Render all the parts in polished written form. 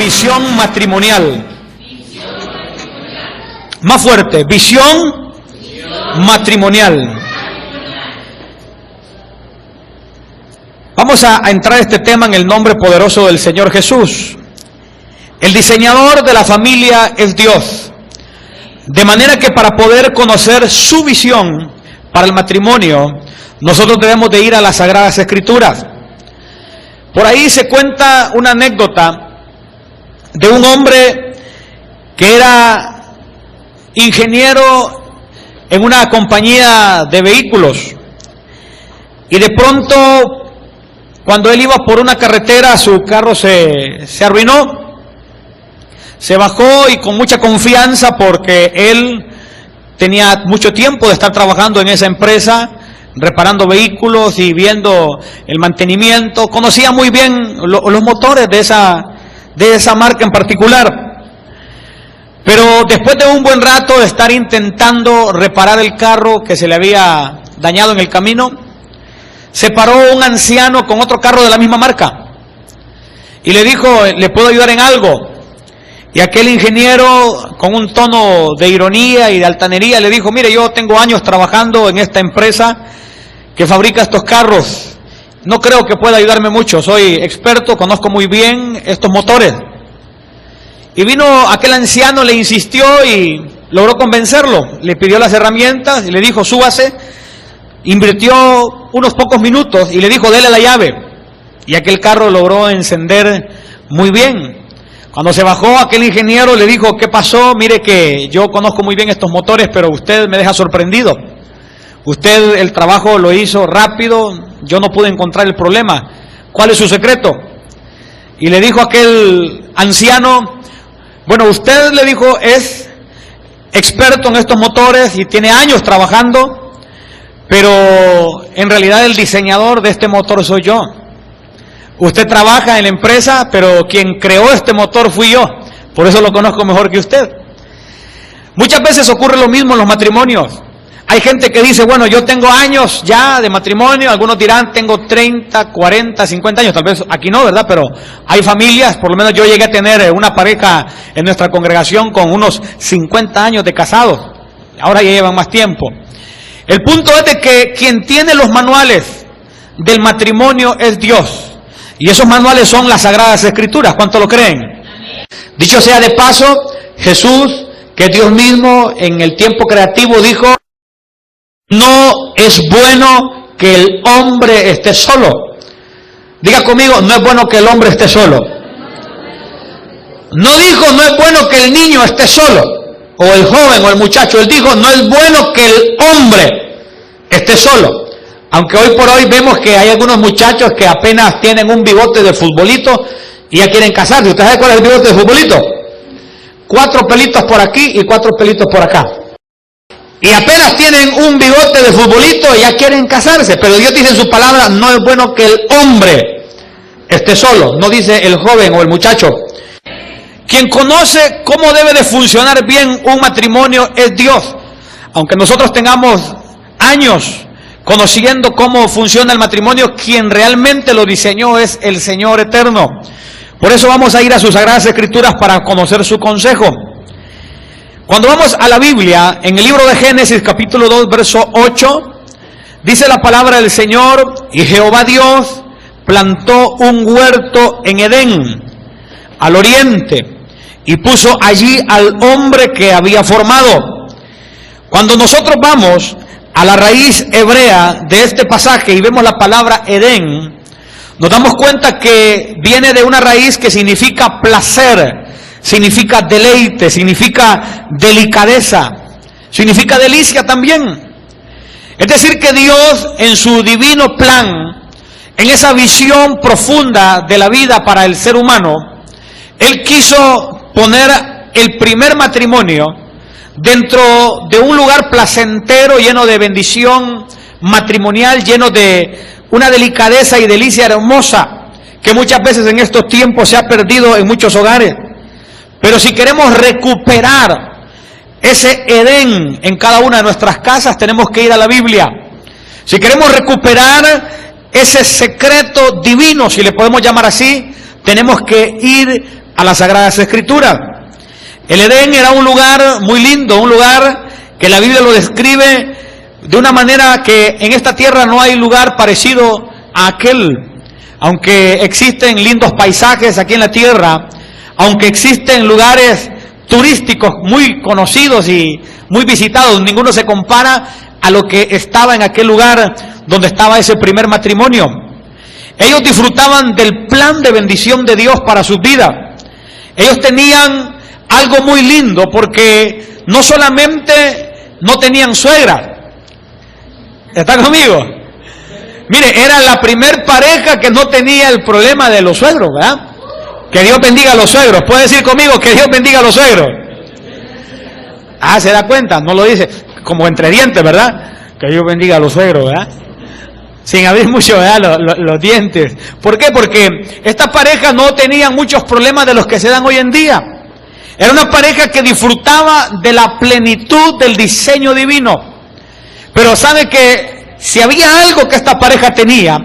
visión matrimonial. Más fuerte, visión matrimonial. Vamos a entrar a este tema en el nombre poderoso del Señor Jesús. El diseñador de la familia es Dios. De manera que para poder conocer su visión para el matrimonio, nosotros debemos de ir a las Sagradas Escrituras. Por ahí se cuenta una anécdota de un hombre que era ingeniero en una compañía de vehículos. Y de pronto, cuando él iba por una carretera, su carro se arruinó. Se bajó y con mucha confianza, porque él tenía mucho tiempo de estar trabajando en esa empresa, reparando vehículos y viendo el mantenimiento. Conocía muy bien los motores de esa marca en particular. Pero después de un buen rato de estar intentando reparar el carro que se le había dañado en el camino, se paró un anciano con otro carro de la misma marca y le dijo: ¿le puedo ayudar en algo? Y aquel ingeniero, con un tono de ironía y de altanería, le dijo: mire, yo tengo años trabajando en esta empresa que fabrica estos carros. No creo que pueda ayudarme mucho. Soy experto, conozco muy bien estos motores. Y vino aquel anciano, le insistió y logró convencerlo. Le pidió las herramientas y le dijo: súbase. Invirtió unos pocos minutos y le dijo: dele la llave. Y aquel carro logró encender muy bien. Cuando se bajó, aquel ingeniero le dijo: ¿qué pasó? Mire que yo conozco muy bien estos motores, pero usted me deja sorprendido. Usted el trabajo lo hizo rápido, yo no pude encontrar el problema. ¿Cuál es su secreto? Y le dijo aquel anciano: bueno, usted, le dijo, es experto en estos motores y tiene años trabajando, pero en realidad el diseñador de este motor soy yo. Usted trabaja en la empresa, pero quien creó este motor fui yo. Por eso lo conozco mejor que usted. Muchas veces ocurre lo mismo en los matrimonios. Hay gente que dice: bueno, yo tengo años ya de matrimonio. Algunos dirán: tengo 30, 40, 50 años. Tal vez aquí no, ¿verdad? Pero hay familias, por lo menos yo llegué a tener una pareja en nuestra congregación con unos 50 años de casados. Ahora ya llevan más tiempo. El punto es de que quien tiene los manuales del matrimonio es Dios. Y esos manuales son las Sagradas Escrituras. ¿Cuánto lo creen? Amén. Dicho sea de paso, Jesús, que es Dios mismo, en el tiempo creativo dijo: no es bueno que el hombre esté solo. Diga conmigo: no es bueno que el hombre esté solo. No dijo: no es bueno que el niño esté solo, o el joven o el muchacho. Él dijo: no es bueno que el hombre esté solo. Aunque hoy por hoy vemos que hay algunos muchachos que apenas tienen un bigote de futbolito y ya quieren casarse. ¿Usted sabe cuál es el bigote de futbolito? 4 pelitos por aquí y 4 pelitos por acá. Y apenas tienen un bigote de futbolito y ya quieren casarse. Pero Dios dice en su palabra: no es bueno que el hombre esté solo. No dice el joven o el muchacho. Quien conoce cómo debe de funcionar bien un matrimonio es Dios. Aunque nosotros tengamos años conociendo cómo funciona el matrimonio, quien realmente lo diseñó es el Señor eterno. Por eso vamos a ir a sus Sagradas Escrituras para conocer su consejo. Cuando vamos a la Biblia, en el libro de Génesis, capítulo 2, verso 8, dice la palabra del Señor: y Jehová Dios plantó un huerto en Edén, al oriente, y puso allí al hombre que había formado. Cuando nosotros vamos a la raíz hebrea de este pasaje y vemos la palabra Edén, nos damos cuenta que viene de una raíz que significa placer, significa deleite, significa delicadeza, significa delicia también. Es decir, que Dios, en su divino plan, en esa visión profunda de la vida para el ser humano, Él quiso poner el primer matrimonio dentro de un lugar placentero, lleno de bendición matrimonial, lleno de una delicadeza y delicia hermosa, que muchas veces en estos tiempos se ha perdido en muchos hogares. Pero si queremos recuperar ese Edén en cada una de nuestras casas, tenemos que ir a la Biblia. Si queremos recuperar ese secreto divino, si le podemos llamar así, tenemos que ir a las Sagradas Escrituras. El Edén era un lugar muy lindo, un lugar que la Biblia lo describe de una manera que en esta tierra no hay lugar parecido a aquel. Aunque existen lindos paisajes aquí en la tierra, aunque existen lugares turísticos muy conocidos y muy visitados, ninguno se compara a lo que estaba en aquel lugar donde estaba ese primer matrimonio. Ellos disfrutaban del plan de bendición de Dios para sus vidas. Ellos tenían algo muy lindo porque no solamente no tenían suegra. ¿Está conmigo? Mire, era la primer pareja que no tenía el problema de los suegros, ¿verdad? Que Dios bendiga a los suegros. ¿Puede decir conmigo que Dios bendiga a los suegros? Ah, ¿se da cuenta? No lo dice como entre dientes, ¿verdad? Que Dios bendiga a los suegros, ¿verdad? Sin abrir mucho, ¿verdad? Los dientes. ¿Por qué? Porque estas parejas no tenían muchos problemas de los que se dan hoy en día. Era una pareja que disfrutaba de la plenitud del diseño divino. Pero sabe que si había algo que esta pareja tenía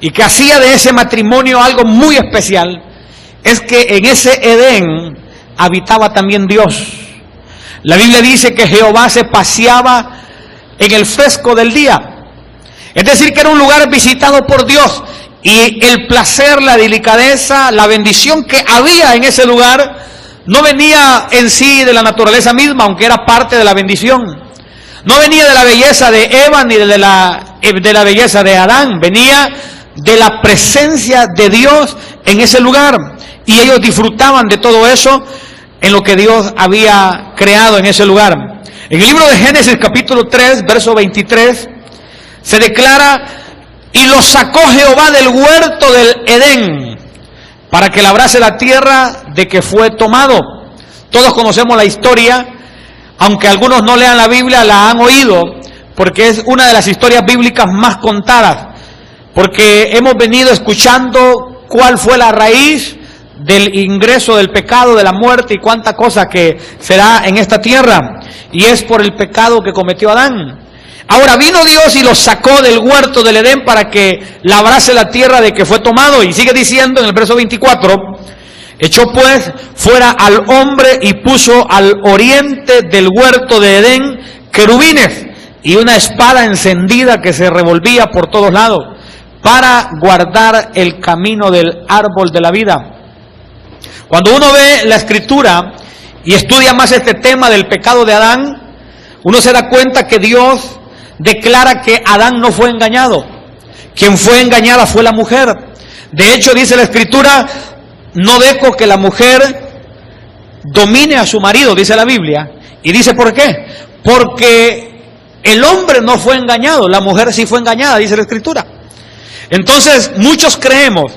y que hacía de ese matrimonio algo muy especial, es que en ese Edén habitaba también Dios. La Biblia dice que Jehová se paseaba en el fresco del día. Es decir, que era un lugar visitado por Dios. Y el placer, la delicadeza, la bendición que había en ese lugar no venía en sí de la naturaleza misma, aunque era parte de la bendición. No venía de la belleza de Eva ni de la belleza de Adán. Venía de la presencia de Dios en ese lugar. Y ellos disfrutaban de todo eso en lo que Dios había creado en ese lugar. En el libro de Génesis capítulo 3, verso 23, se declara: y los sacó Jehová del huerto del Edén, para que labrase la tierra de que fue tomado. Todos conocemos la historia, aunque algunos no lean la Biblia, la han oído, porque es una de las historias bíblicas más contadas, porque hemos venido escuchando cuál fue la raíz del ingreso del pecado, de la muerte y cuánta cosa que se da en esta tierra, y es por el pecado que cometió Adán. Ahora vino Dios y los sacó del huerto del Edén para que labrase la tierra de que fue tomado, y sigue diciendo en el verso 24: echó pues fuera al hombre y puso al oriente del huerto de Edén querubines y una espada encendida que se revolvía por todos lados para guardar el camino del árbol de la vida. Cuando uno ve la Escritura y estudia más este tema del pecado de Adán, uno se da cuenta que Dios declara que Adán no fue engañado. Quien fue engañada fue la mujer. De hecho, dice la Escritura: no dejo que la mujer domine a su marido, dice la Biblia. Y dice ¿por qué? Porque el hombre no fue engañado, la mujer sí fue engañada, dice la Escritura. Entonces muchos creemos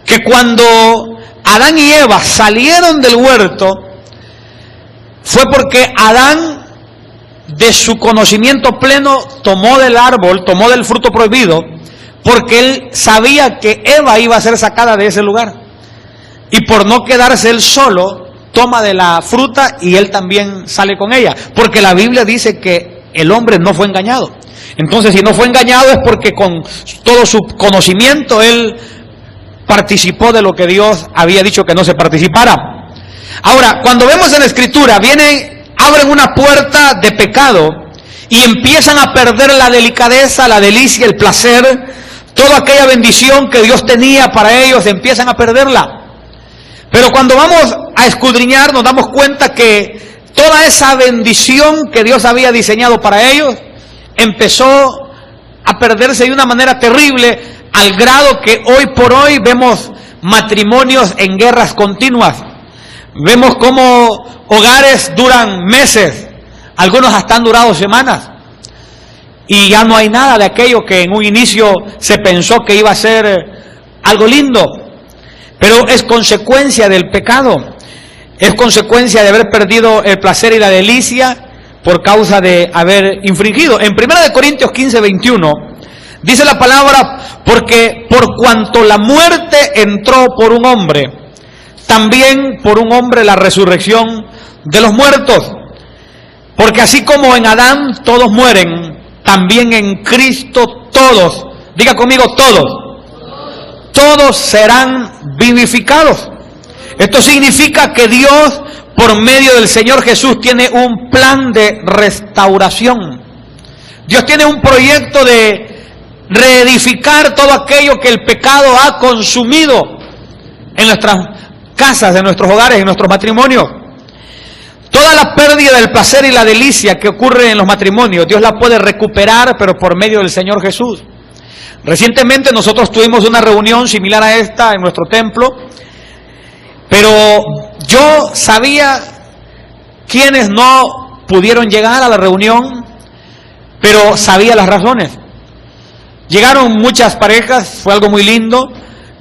que cuando Adán y Eva salieron del huerto fue porque Adán, de su conocimiento pleno, tomó del árbol, tomó del fruto prohibido, porque él sabía que Eva iba a ser sacada de ese lugar. Y por no quedarse él solo, toma de la fruta y él también sale con ella. Porque la Biblia dice que el hombre no fue engañado. Entonces, si no fue engañado es porque con todo su conocimiento él participó de lo que Dios había dicho que no se participara. Ahora, cuando vemos en la Escritura, abren una puerta de pecado y empiezan a perder la delicadeza, la delicia, el placer, toda aquella bendición que Dios tenía para ellos, empiezan a perderla. Pero cuando vamos a escudriñar, nos damos cuenta que toda esa bendición que Dios había diseñado para ellos empezó a perderse de una manera terrible, al grado que hoy por hoy vemos matrimonios en guerras continuas. Vemos cómo hogares duran meses, algunos hasta han durado semanas, y ya no hay nada de aquello que en un inicio se pensó que iba a ser algo lindo. Pero es consecuencia del pecado, es consecuencia de haber perdido el placer y la delicia por causa de haber infringido. En 1 Corintios 15, 21, dice la palabra: porque por cuanto la muerte entró por un hombre, también por un hombre la resurrección de los muertos. Porque así como en Adán todos mueren, también en Cristo todos, diga conmigo todos serán vivificados. Esto significa que Dios, por medio del Señor Jesús, tiene un plan de restauración. Dios tiene un proyecto de reedificar todo aquello que el pecado ha consumido en nuestras casas, en nuestros hogares, en nuestros matrimonios. Toda la pérdida del placer y la delicia que ocurre en los matrimonios, Dios la puede recuperar, pero por medio del Señor Jesús. Recientemente nosotros tuvimos una reunión similar a esta en nuestro templo, pero yo sabía quienes no pudieron llegar a la reunión, pero sabía las razones. Llegaron muchas parejas, fue algo muy lindo,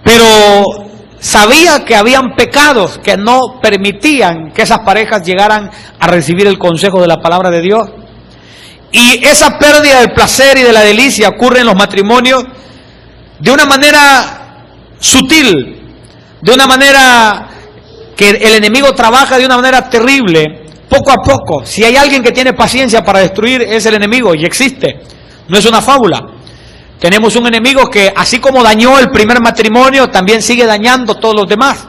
pero sabía que habían pecados que no permitían que esas parejas llegaran a recibir el consejo de la palabra de Dios. Y esa pérdida del placer y de la delicia ocurre en los matrimonios de una manera sutil, de una manera que el enemigo trabaja de una manera terrible, poco a poco. Si hay alguien que tiene paciencia para destruir, es el enemigo, y existe, no es una fábula. Tenemos un enemigo que, así como dañó el primer matrimonio, también sigue dañando todos los demás.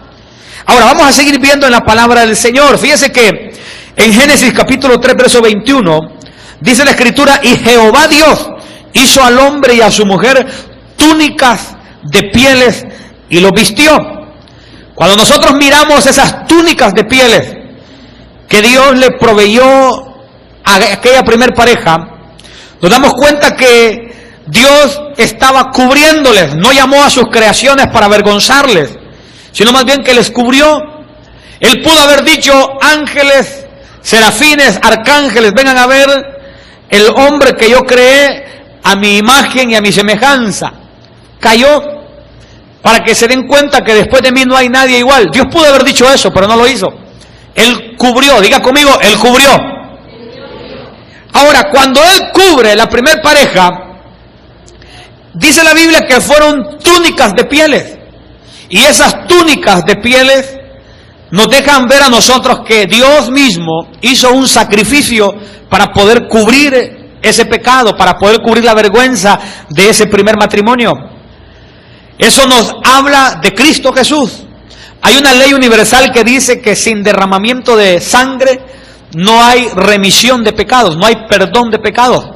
Ahora vamos a seguir viendo en la palabra del Señor. Fíjese que en Génesis capítulo 3 verso 21 dice la escritura: y Jehová Dios hizo al hombre y a su mujer túnicas de pieles y los vistió. Cuando nosotros miramos esas túnicas de pieles que Dios le proveyó a aquella primer pareja, nos damos cuenta que Dios estaba cubriéndoles. No llamó a sus creaciones para avergonzarles, sino más bien que les cubrió. Él pudo haber dicho: ángeles, serafines, arcángeles, vengan a ver el hombre que yo creé a mi imagen y a mi semejanza. Cayó para que se den cuenta que después de mí no hay nadie igual. Dios pudo haber dicho eso, pero no lo hizo. Él cubrió, diga conmigo, Él cubrió. Ahora, cuando Él cubre la primer pareja, dice la Biblia que fueron túnicas de pieles. Y esas túnicas de pieles nos dejan ver a nosotros que Dios mismo hizo un sacrificio para poder cubrir ese pecado, para poder cubrir la vergüenza de ese primer matrimonio. Eso nos habla de Cristo Jesús. Hay una ley universal que dice que sin derramamiento de sangre no hay remisión de pecados, no hay perdón de pecados.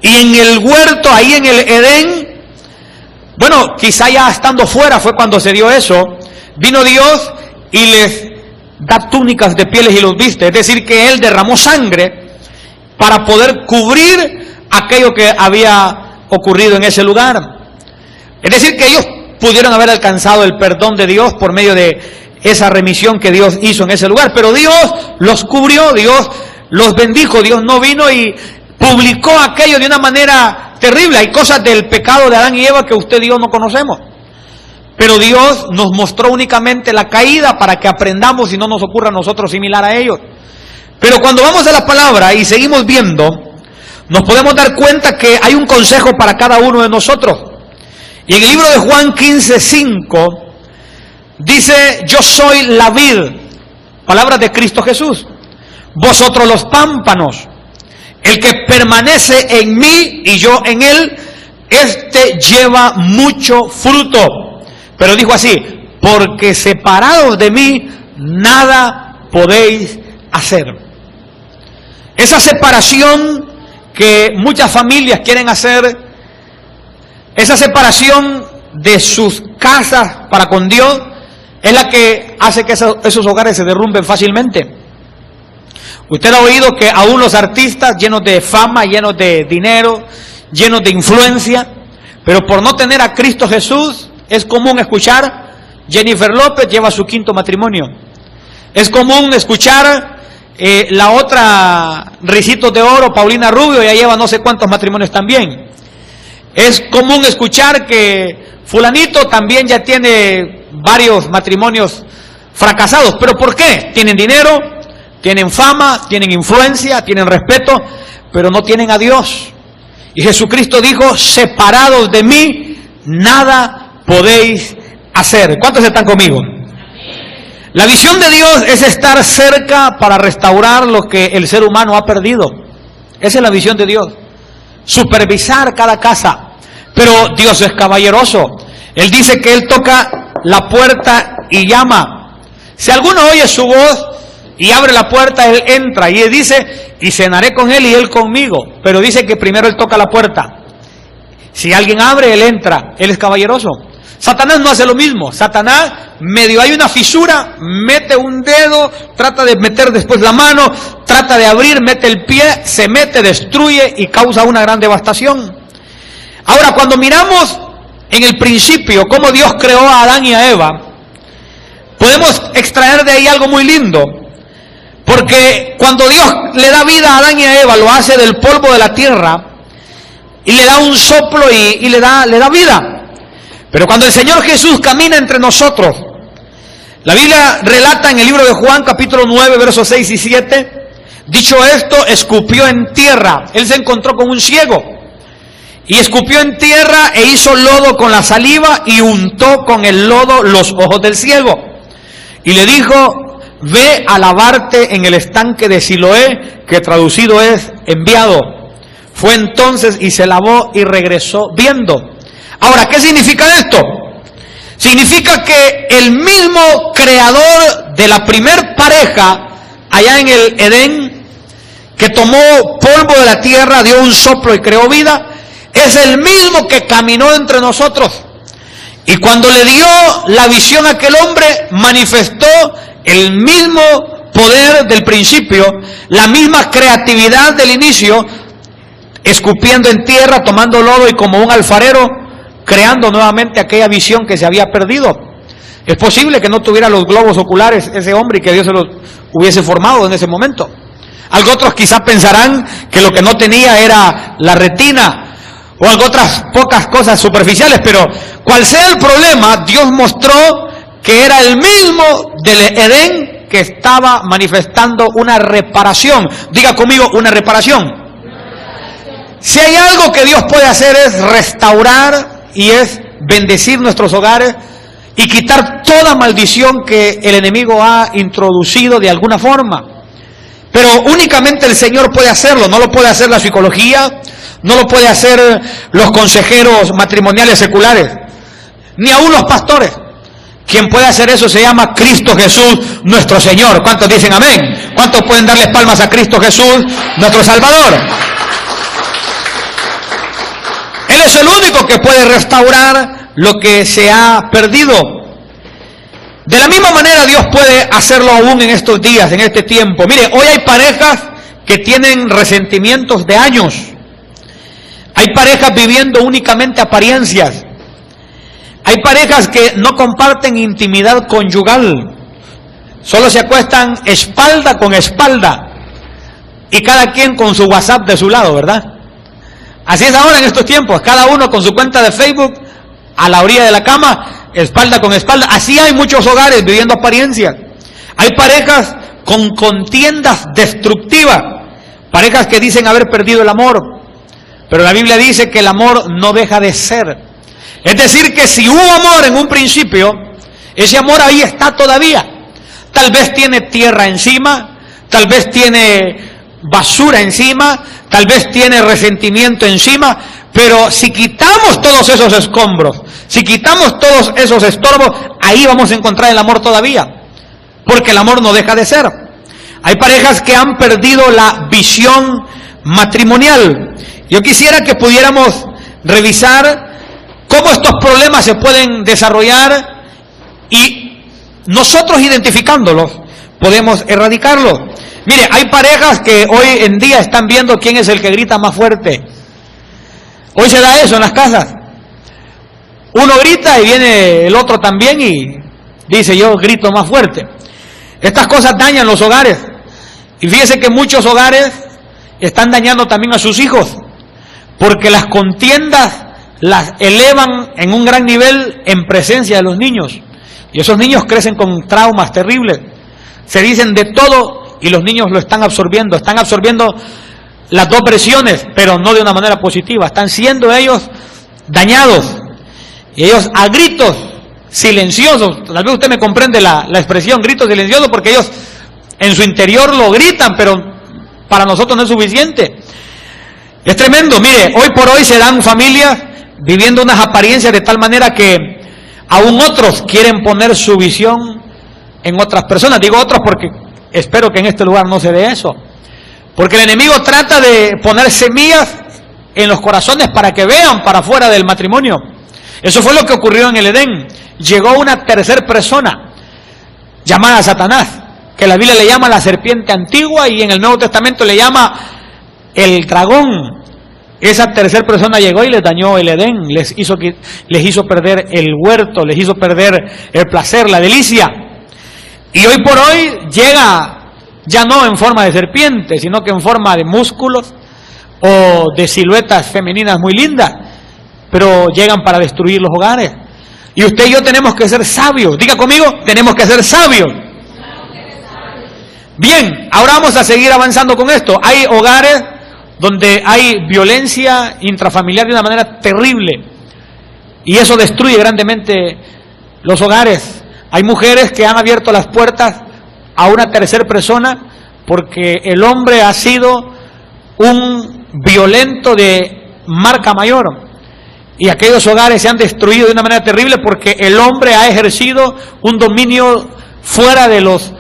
Y en el huerto, ahí en el Edén, bueno, quizá ya estando fuera fue cuando se dio eso, vino Dios y les da túnicas de pieles y los viste. Es decir, que Él derramó sangre para poder cubrir aquello que había ocurrido en ese lugar. Es decir, que ellos pudieron haber alcanzado el perdón de Dios por medio de esa remisión que Dios hizo en ese lugar. Pero Dios los cubrió, Dios los bendijo, Dios no vino y publicó aquello de una manera terrible. Hay cosas del pecado de Adán y Eva que usted y yo no conocemos. Pero Dios nos mostró únicamente la caída para que aprendamos y no nos ocurra a nosotros similar a ellos. Pero cuando vamos a la palabra y seguimos viendo, nos podemos dar cuenta que hay un consejo para cada uno de nosotros. Y en el libro de Juan 15:5 dice: yo soy la vid, palabras de Cristo Jesús, vosotros los pámpanos. El que permanece en mí y yo en él, este lleva mucho fruto. Pero dijo así: porque separados de mí nada podéis hacer. Esa separación que muchas familias quieren hacer, esa separación de sus casas para con Dios, es la que hace que esos hogares se derrumben fácilmente. Usted ha oído que aún los artistas llenos de fama, llenos de dinero, llenos de influencia, pero por no tener a Cristo Jesús, es común escuchar: Jennifer López lleva su 5º matrimonio. Es común escuchar la otra, Ricitos de Oro, Paulina Rubio, ya lleva no sé cuántos matrimonios también. Es común escuchar que fulanito también ya tiene varios matrimonios fracasados. ¿Pero por qué? Tienen dinero, tienen fama, tienen influencia, tienen respeto, pero no tienen a Dios. Y Jesucristo dijo: separados de mí, nada podéis hacer. ¿Cuántos están conmigo? La visión de Dios es estar cerca para restaurar lo que el ser humano ha perdido. Esa es la visión de Dios. Supervisar cada casa. Pero Dios es caballeroso. Él dice que Él toca la puerta y llama. Si alguno oye su voz y abre la puerta, él entra. Y él dice, y cenaré con él y él conmigo. Pero dice que primero él toca la puerta. Si alguien abre, él entra. Él es caballeroso. Satanás no hace lo mismo. Satanás, medio hay una fisura, mete un dedo, trata de meter después la mano, trata de abrir, mete el pie, se mete, destruye y causa una gran devastación. Ahora, cuando miramos en el principio cómo Dios creó a Adán y a Eva, podemos extraer de ahí algo muy lindo. Porque cuando Dios le da vida a Adán y a Eva, lo hace del polvo de la tierra y le da un soplo y le da vida. Pero cuando el Señor Jesús camina entre nosotros, la Biblia relata en el libro de Juan, capítulo 9, versos 6 y 7, dicho esto, escupió en tierra. Él se encontró con un ciego y escupió en tierra e hizo lodo con la saliva y untó con el lodo los ojos del ciego. Y le dijo, ve a lavarte en el estanque de Siloé, que traducido es enviado. Fue entonces y se lavó y regresó viendo. Ahora, ¿qué significa esto? Significa que el mismo creador de la primer pareja allá en el Edén, que tomó polvo de la tierra, dio un soplo y creó vida, es el mismo que caminó entre nosotros. Y cuando le dio la visión a aquel hombre, manifestó el mismo poder del principio, la misma creatividad del inicio, escupiendo en tierra, tomando lodo y como un alfarero, creando nuevamente aquella visión que se había perdido. Es posible que no tuviera los globos oculares ese hombre y que Dios se los hubiese formado en ese momento. Algunos otros quizás pensarán que lo que no tenía era la retina o algo otras pocas cosas superficiales, pero cual sea el problema, Dios mostró que era el mismo del Edén que estaba manifestando una reparación. Diga conmigo, una reparación. Si hay algo que Dios puede hacer es restaurar y es bendecir nuestros hogares y quitar toda maldición que el enemigo ha introducido de alguna forma. Pero únicamente el Señor puede hacerlo, no lo puede hacer la psicología, no lo puede hacer los consejeros matrimoniales seculares, ni aún los pastores. Quien puede hacer eso se llama Cristo Jesús, nuestro Señor. ¿Cuántos dicen amén? ¿Cuántos pueden darles palmas a Cristo Jesús, nuestro Salvador? Él es el único que puede restaurar lo que se ha perdido. De la misma manera Dios puede hacerlo aún en estos días, en este tiempo. Mire, hoy hay parejas que tienen resentimientos de años. Hay parejas viviendo únicamente apariencias. Hay parejas que no comparten intimidad conyugal. Solo se acuestan espalda con espalda. Y cada quien con su WhatsApp de su lado, ¿verdad? Así es ahora en estos tiempos, cada uno con su cuenta de Facebook a la orilla de la cama, espalda con espalda. Así hay muchos hogares viviendo apariencias. Hay parejas con contiendas destructivas, parejas que dicen haber perdido el amor, pero la Biblia dice que el amor no deja de ser. Es decir, que si hubo amor en un principio, ese amor ahí está todavía. Tal vez tiene tierra encima, tal vez tiene basura encima, tal vez tiene resentimiento encima, pero si quitamos todos esos escombros, si quitamos todos esos estorbos, ahí vamos a encontrar el amor todavía, porque el amor no deja de ser. Hay parejas que han perdido la visión matrimonial. Yo quisiera que pudiéramos revisar cómo estos problemas se pueden desarrollar y nosotros identificándolos podemos erradicarlos. Mire, hay parejas que hoy en día están viendo quién es el que grita más fuerte. Hoy se da eso en las casas. Uno grita y viene el otro también y dice yo grito más fuerte. Estas cosas dañan los hogares. Y fíjese que muchos hogares están dañando también a sus hijos, porque las contiendas las elevan en un gran nivel en presencia de los niños. Y esos niños crecen con traumas terribles. Se dicen de todo y los niños lo están absorbiendo las dos versiones, pero no de una manera positiva. Están siendo ellos dañados. Y ellos a gritos silenciosos, tal vez usted me comprende la expresión gritos silenciosos, porque ellos en su interior lo gritan, pero para nosotros no es suficiente. Es tremendo. Mire, hoy por hoy se dan familias viviendo unas apariencias de tal manera que aún otros quieren poner su visión en otras personas. Digo otros porque espero que en este lugar no se dé eso. Porque el enemigo trata de poner semillas en los corazones para que vean para afuera del matrimonio. Eso fue lo que ocurrió en el Edén. Llegó una tercera persona llamada Satanás, que la Biblia le llama la serpiente antigua y en el Nuevo Testamento le llama el dragón. Esa tercera persona llegó y les dañó el Edén, les hizo perder el huerto, les hizo perder el placer, la delicia. Y hoy por hoy llega ya no en forma de serpiente, sino que en forma de músculos o de siluetas femeninas muy lindas, pero llegan para destruir los hogares. Y usted y yo tenemos que ser sabios. Diga conmigo, tenemos que ser sabios. Bien, ahora vamos a seguir avanzando con esto. Hay hogares donde hay violencia intrafamiliar de una manera terrible, y eso destruye grandemente los hogares. Hay mujeres que han abierto las puertas a una tercera persona porque el hombre ha sido un violento de marca mayor, y aquellos hogares se han destruido de una manera terrible porque el hombre ha ejercido un dominio fuera de los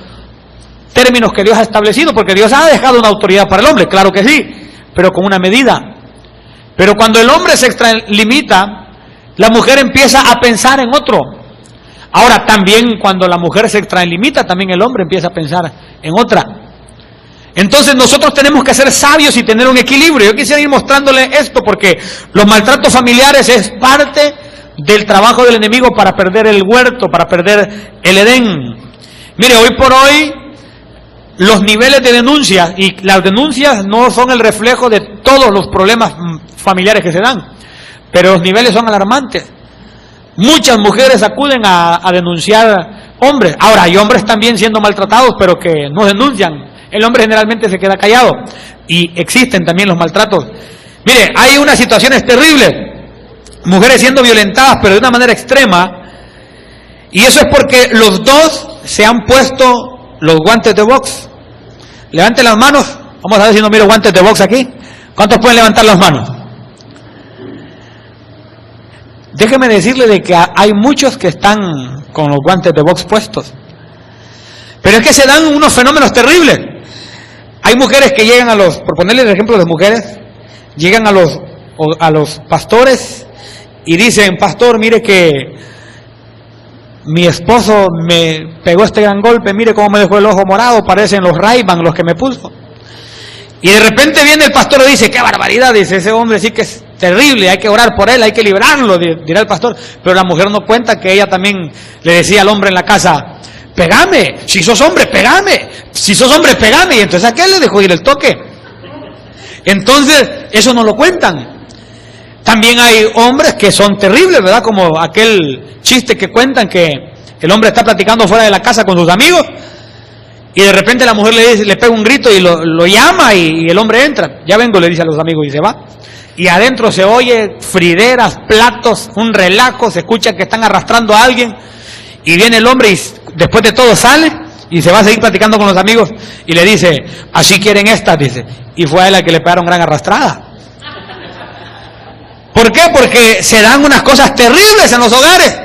términos que Dios ha establecido, porque Dios ha dejado una autoridad para el hombre, claro que sí, pero con una medida. Pero cuando el hombre se extralimita, la mujer empieza a pensar en otro. Ahora también cuando la mujer se extralimita, también el hombre empieza a pensar en otra. Entonces nosotros tenemos que ser sabios y tener un equilibrio. Yo quisiera ir mostrándole esto porque los maltratos familiares es parte del trabajo del enemigo para perder el huerto, para perder el Edén. Mire, hoy por hoy los niveles de denuncias, y las denuncias no son el reflejo de todos los problemas familiares que se dan, pero los niveles son alarmantes. Muchas mujeres acuden a denunciar hombres. Ahora, hay hombres también siendo maltratados, pero que no denuncian. El hombre generalmente se queda callado, y existen también los maltratos. Mire, hay unas situaciones terribles, mujeres siendo violentadas, pero de una manera extrema, y eso es porque los dos se han puesto los guantes de box. Levanten las manos. Vamos a ver si no miro guantes de box aquí. ¿Cuántos pueden levantar las manos? Déjeme decirle de que hay muchos que están con los guantes de box puestos. Pero es que se dan unos fenómenos terribles. Hay mujeres que llegan por ponerles el ejemplo de mujeres, llegan a los pastores y dicen: pastor, mire que mi esposo me pegó este gran golpe, mire cómo me dejó el ojo morado, parecen los Ray-Ban los que me puso. Y de repente viene el pastor y dice: qué barbaridad, dice, ese hombre sí que es terrible, hay que orar por él, hay que librarlo, dirá el pastor. Pero la mujer no cuenta que ella también le decía al hombre en la casa: pegame, si sos hombre, pegame, si sos hombre, pegame. Y entonces aquel le dejó ir el toque. Entonces, eso no lo cuentan. También hay hombres que son terribles, ¿verdad? Como aquel chiste que cuentan que el hombre está platicando fuera de la casa con sus amigos y de repente la mujer le pega un grito y lo llama y el hombre entra. Ya vengo, le dice a los amigos, y se va. Y adentro se oye frideras, platos, un relajo, se escucha que están arrastrando a alguien y viene el hombre y después de todo sale y se va a seguir platicando con los amigos y le dice: así quieren estas, dice. Y fue a él a que le pegaron gran arrastrada. ¿Por qué? Porque se dan unas cosas terribles en los hogares,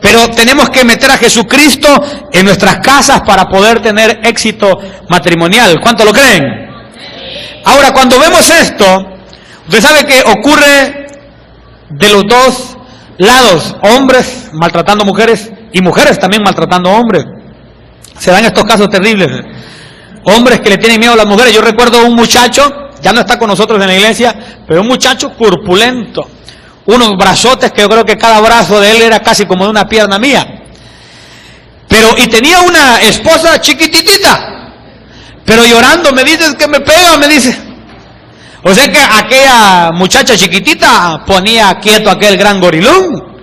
pero tenemos que meter a Jesucristo en nuestras casas para poder tener éxito matrimonial. ¿Cuánto lo creen? Ahora, cuando vemos esto, usted sabe que ocurre de los dos lados: hombres maltratando mujeres y mujeres también maltratando hombres. Se dan estos casos terribles, hombres que le tienen miedo a las mujeres. Yo recuerdo un muchacho, ya no está con nosotros en la iglesia, pero un muchacho corpulento, unos brazotes que yo creo que cada brazo de él era casi como de una pierna mía, y tenía una esposa chiquititita, pero llorando me dice: que me pega, me dice. O sea que aquella muchacha chiquitita ponía quieto a aquel gran gorilón,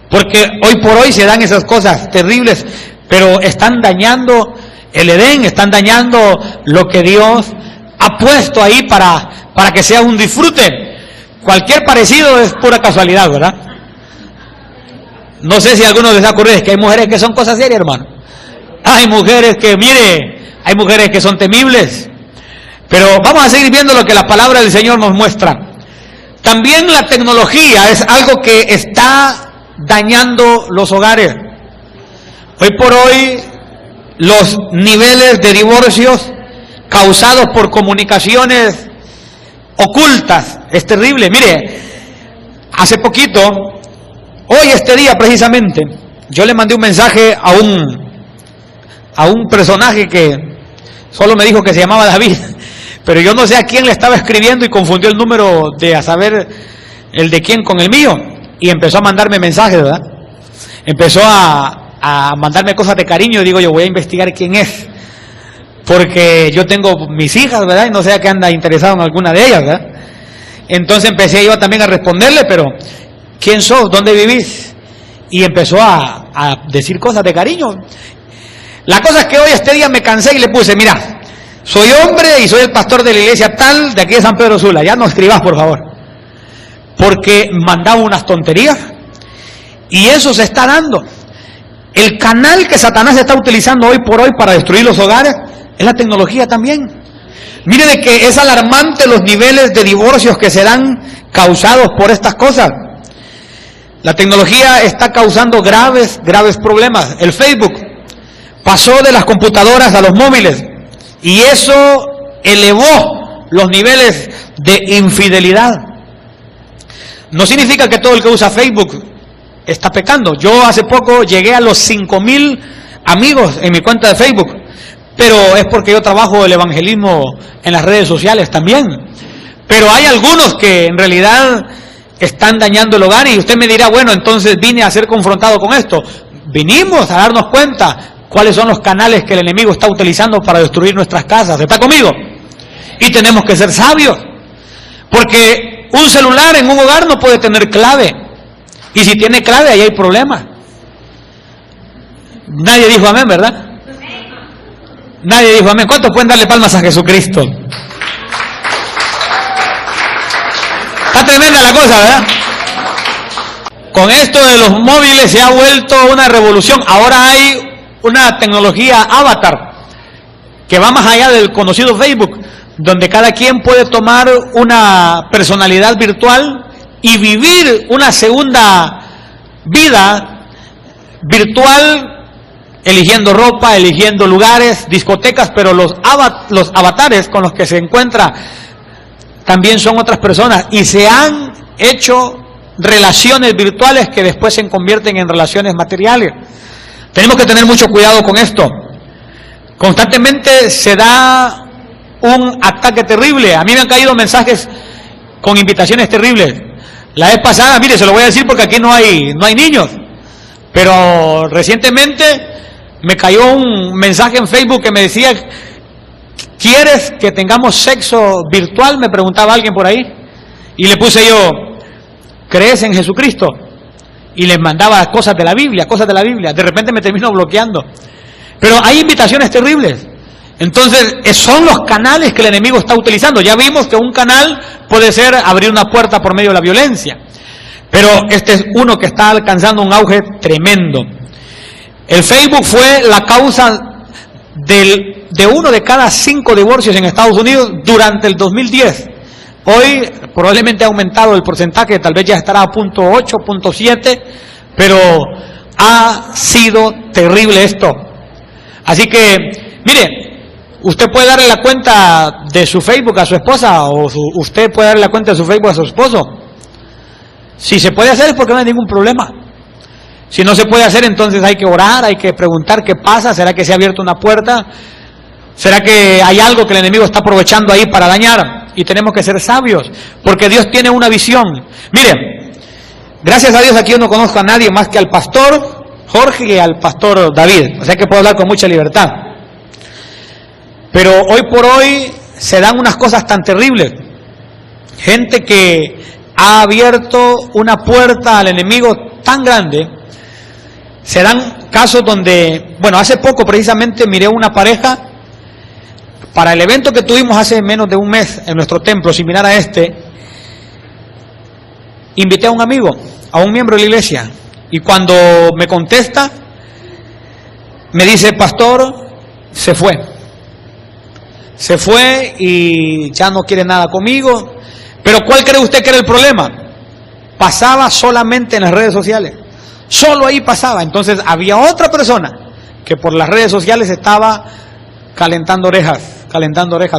porque hoy por hoy se dan esas cosas terribles, pero están dañando el Edén, están dañando lo que Dios ha puesto ahí para que sea un disfrute. Cualquier parecido es pura casualidad, ¿verdad? No sé si a algunos les ha ocurrido, es que hay mujeres que son cosas serias, hermano. Hay mujeres que, mire, hay mujeres que son temibles. Pero vamos a seguir viendo lo que la palabra del Señor nos muestra. También la tecnología es algo que está dañando los hogares. Hoy por hoy los niveles de divorcios causados por comunicaciones ocultas. Es terrible. Mire, hace poquito, hoy este día precisamente, yo le mandé un mensaje a un personaje que solo me dijo que se llamaba David, pero yo no sé a quién le estaba escribiendo y confundió el número de a saber el de quién con el mío, y empezó a mandarme mensajes, ¿verdad? Empezó a mandarme cosas de cariño, y digo yo, voy a investigar quién es, porque yo tengo mis hijas, ¿verdad? Y no sé a qué anda interesado en alguna de ellas, ¿verdad? Entonces empecé yo también a responderle, pero ¿quién sos? ¿Dónde vivís? Y empezó a decir cosas de cariño. La cosa es que hoy este día me cansé y le puse, mira, soy hombre y soy el pastor de la iglesia tal de aquí de San Pedro Sula, ya no escribas por favor, porque mandaba unas tonterías y eso se está dando. El canal que Satanás está utilizando hoy por hoy para destruir los hogares es la tecnología también. Mire de que es alarmante los niveles de divorcios que se dan causados por estas cosas. La tecnología está causando graves problemas. El Facebook pasó de las computadoras a los móviles y eso elevó los niveles de infidelidad. No significa que todo el que usa Facebook está pecando. Yo hace poco llegué a los 5,000 amigos en mi cuenta de Facebook, pero es porque yo trabajo el evangelismo en las redes sociales también. Pero hay algunos que en realidad están dañando el hogar y usted me dirá, bueno, entonces vine a ser confrontado con esto. Vinimos a darnos cuenta cuáles son los canales que el enemigo está utilizando para destruir nuestras casas. ¿Está conmigo? Y tenemos que ser sabios, porque un celular en un hogar no puede tener clave, y si tiene clave ahí hay problema. Nadie dijo amén, ¿verdad? Nadie dijo amén. ¿Cuántos pueden darle palmas a Jesucristo? Está tremenda la cosa, ¿verdad? Con esto de los móviles se ha vuelto una revolución. Ahora hay una tecnología avatar que va más allá del conocido Facebook, donde cada quien puede tomar una personalidad virtual y vivir una segunda vida virtual, eligiendo ropa, eligiendo lugares, discotecas, pero los avatares con los que se encuentra también son otras personas y se han hecho relaciones virtuales que después se convierten en relaciones materiales. Tenemos que tener mucho cuidado con esto. Constantemente se da un ataque terrible. A mí me han caído mensajes con invitaciones terribles. La vez pasada, mire, se lo voy a decir porque aquí no hay niños, pero recientemente me cayó un mensaje en Facebook que me decía, ¿quieres que tengamos sexo virtual? Me preguntaba alguien por ahí. Y le puse yo, ¿crees en Jesucristo? Y les mandaba cosas de la Biblia. De repente me termino bloqueando. Pero hay invitaciones terribles. Entonces, son los canales que el enemigo está utilizando. Ya vimos que un canal puede ser abrir una puerta por medio de la violencia. Pero este es uno que está alcanzando un auge tremendo. El Facebook fue la causa de 1 de cada 5 divorcios en Estados Unidos durante el 2010. Hoy probablemente ha aumentado el porcentaje, tal vez ya estará a 0.8, 0.7, pero ha sido terrible esto. Así que, mire, usted puede darle la cuenta de su Facebook a su esposa, o usted puede darle la cuenta de su Facebook a su esposo. Si se puede hacer es porque no hay ningún problema. Si no se puede hacer, entonces hay que orar, hay que preguntar qué pasa, ¿será que se ha abierto una puerta? ¿Será que hay algo que el enemigo está aprovechando ahí para dañar? Y tenemos que ser sabios, porque Dios tiene una visión. Mire, gracias a Dios aquí yo no conozco a nadie más que al pastor Jorge y al pastor David, o sea que puedo hablar con mucha libertad. Pero hoy por hoy se dan unas cosas tan terribles. Gente que ha abierto una puerta al enemigo tan grande. Se dan casos donde, bueno, hace poco precisamente miré una pareja. Para el evento que tuvimos hace menos de un mes en nuestro templo, similar a este, invité a un amigo, a un miembro de la iglesia, y cuando me contesta, me dice, pastor, se fue y ya no quiere nada conmigo. Pero ¿cuál cree usted que era el problema? Pasaba solamente en las redes sociales, solo ahí pasaba. Entonces había otra persona que por las redes sociales estaba calentando orejas.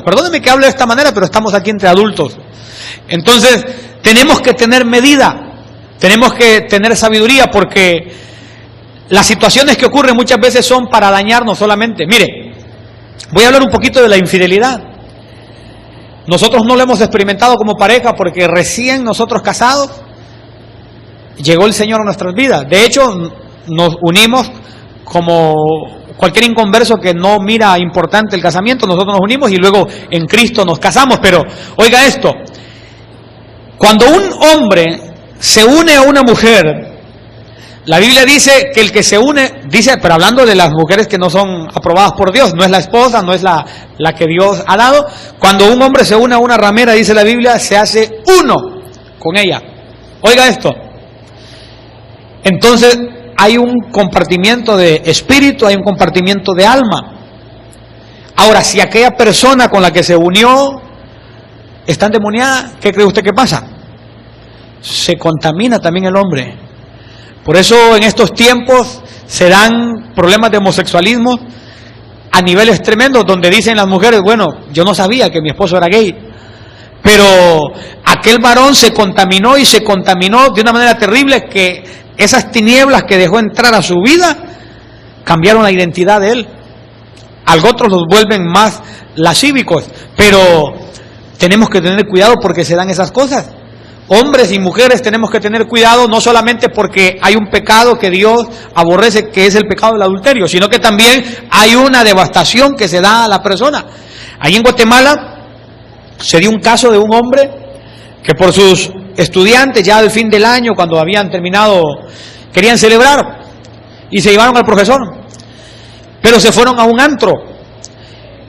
Perdónenme que hable de esta manera, pero estamos aquí entre adultos. Entonces, tenemos que tener medida, tenemos que tener sabiduría, porque las situaciones que ocurren muchas veces son para dañarnos solamente. Mire, voy a hablar un poquito de la infidelidad. Nosotros no lo hemos experimentado como pareja porque recién nosotros casados llegó el Señor a nuestras vidas. De hecho, nos unimos como cualquier inconverso que no mira importante el casamiento. Nosotros nos unimos y luego en Cristo nos casamos. Pero oiga esto, cuando un hombre se une a una mujer, la Biblia dice que el que se une, dice, pero hablando de las mujeres que no son aprobadas por Dios, no es la esposa, no es la que Dios ha dado. Cuando un hombre se une a una ramera, dice la Biblia, se hace uno con ella. Oiga esto. Entonces hay un compartimiento de espíritu, hay un compartimiento de alma. Ahora, si aquella persona con la que se unió está endemoniada, ¿qué cree usted que pasa? Se contamina también el hombre. Por eso en estos tiempos se dan problemas de homosexualismo a niveles tremendos, donde dicen las mujeres, bueno, yo no sabía que mi esposo era gay, pero aquel varón se contaminó y se contaminó de una manera terrible, que esas tinieblas que dejó entrar a su vida cambiaron la identidad de él. Algo otros los vuelven más lascívicos, pero tenemos que tener cuidado porque se dan esas cosas. Hombres y mujeres tenemos que tener cuidado, no solamente porque hay un pecado que Dios aborrece, que es el pecado del adulterio, sino que también hay una devastación que se da a la persona. Ahí en Guatemala se dio un caso de un hombre que por sus estudiantes, ya al fin del año, cuando habían terminado, querían celebrar y se llevaron al profesor, pero se fueron a un antro,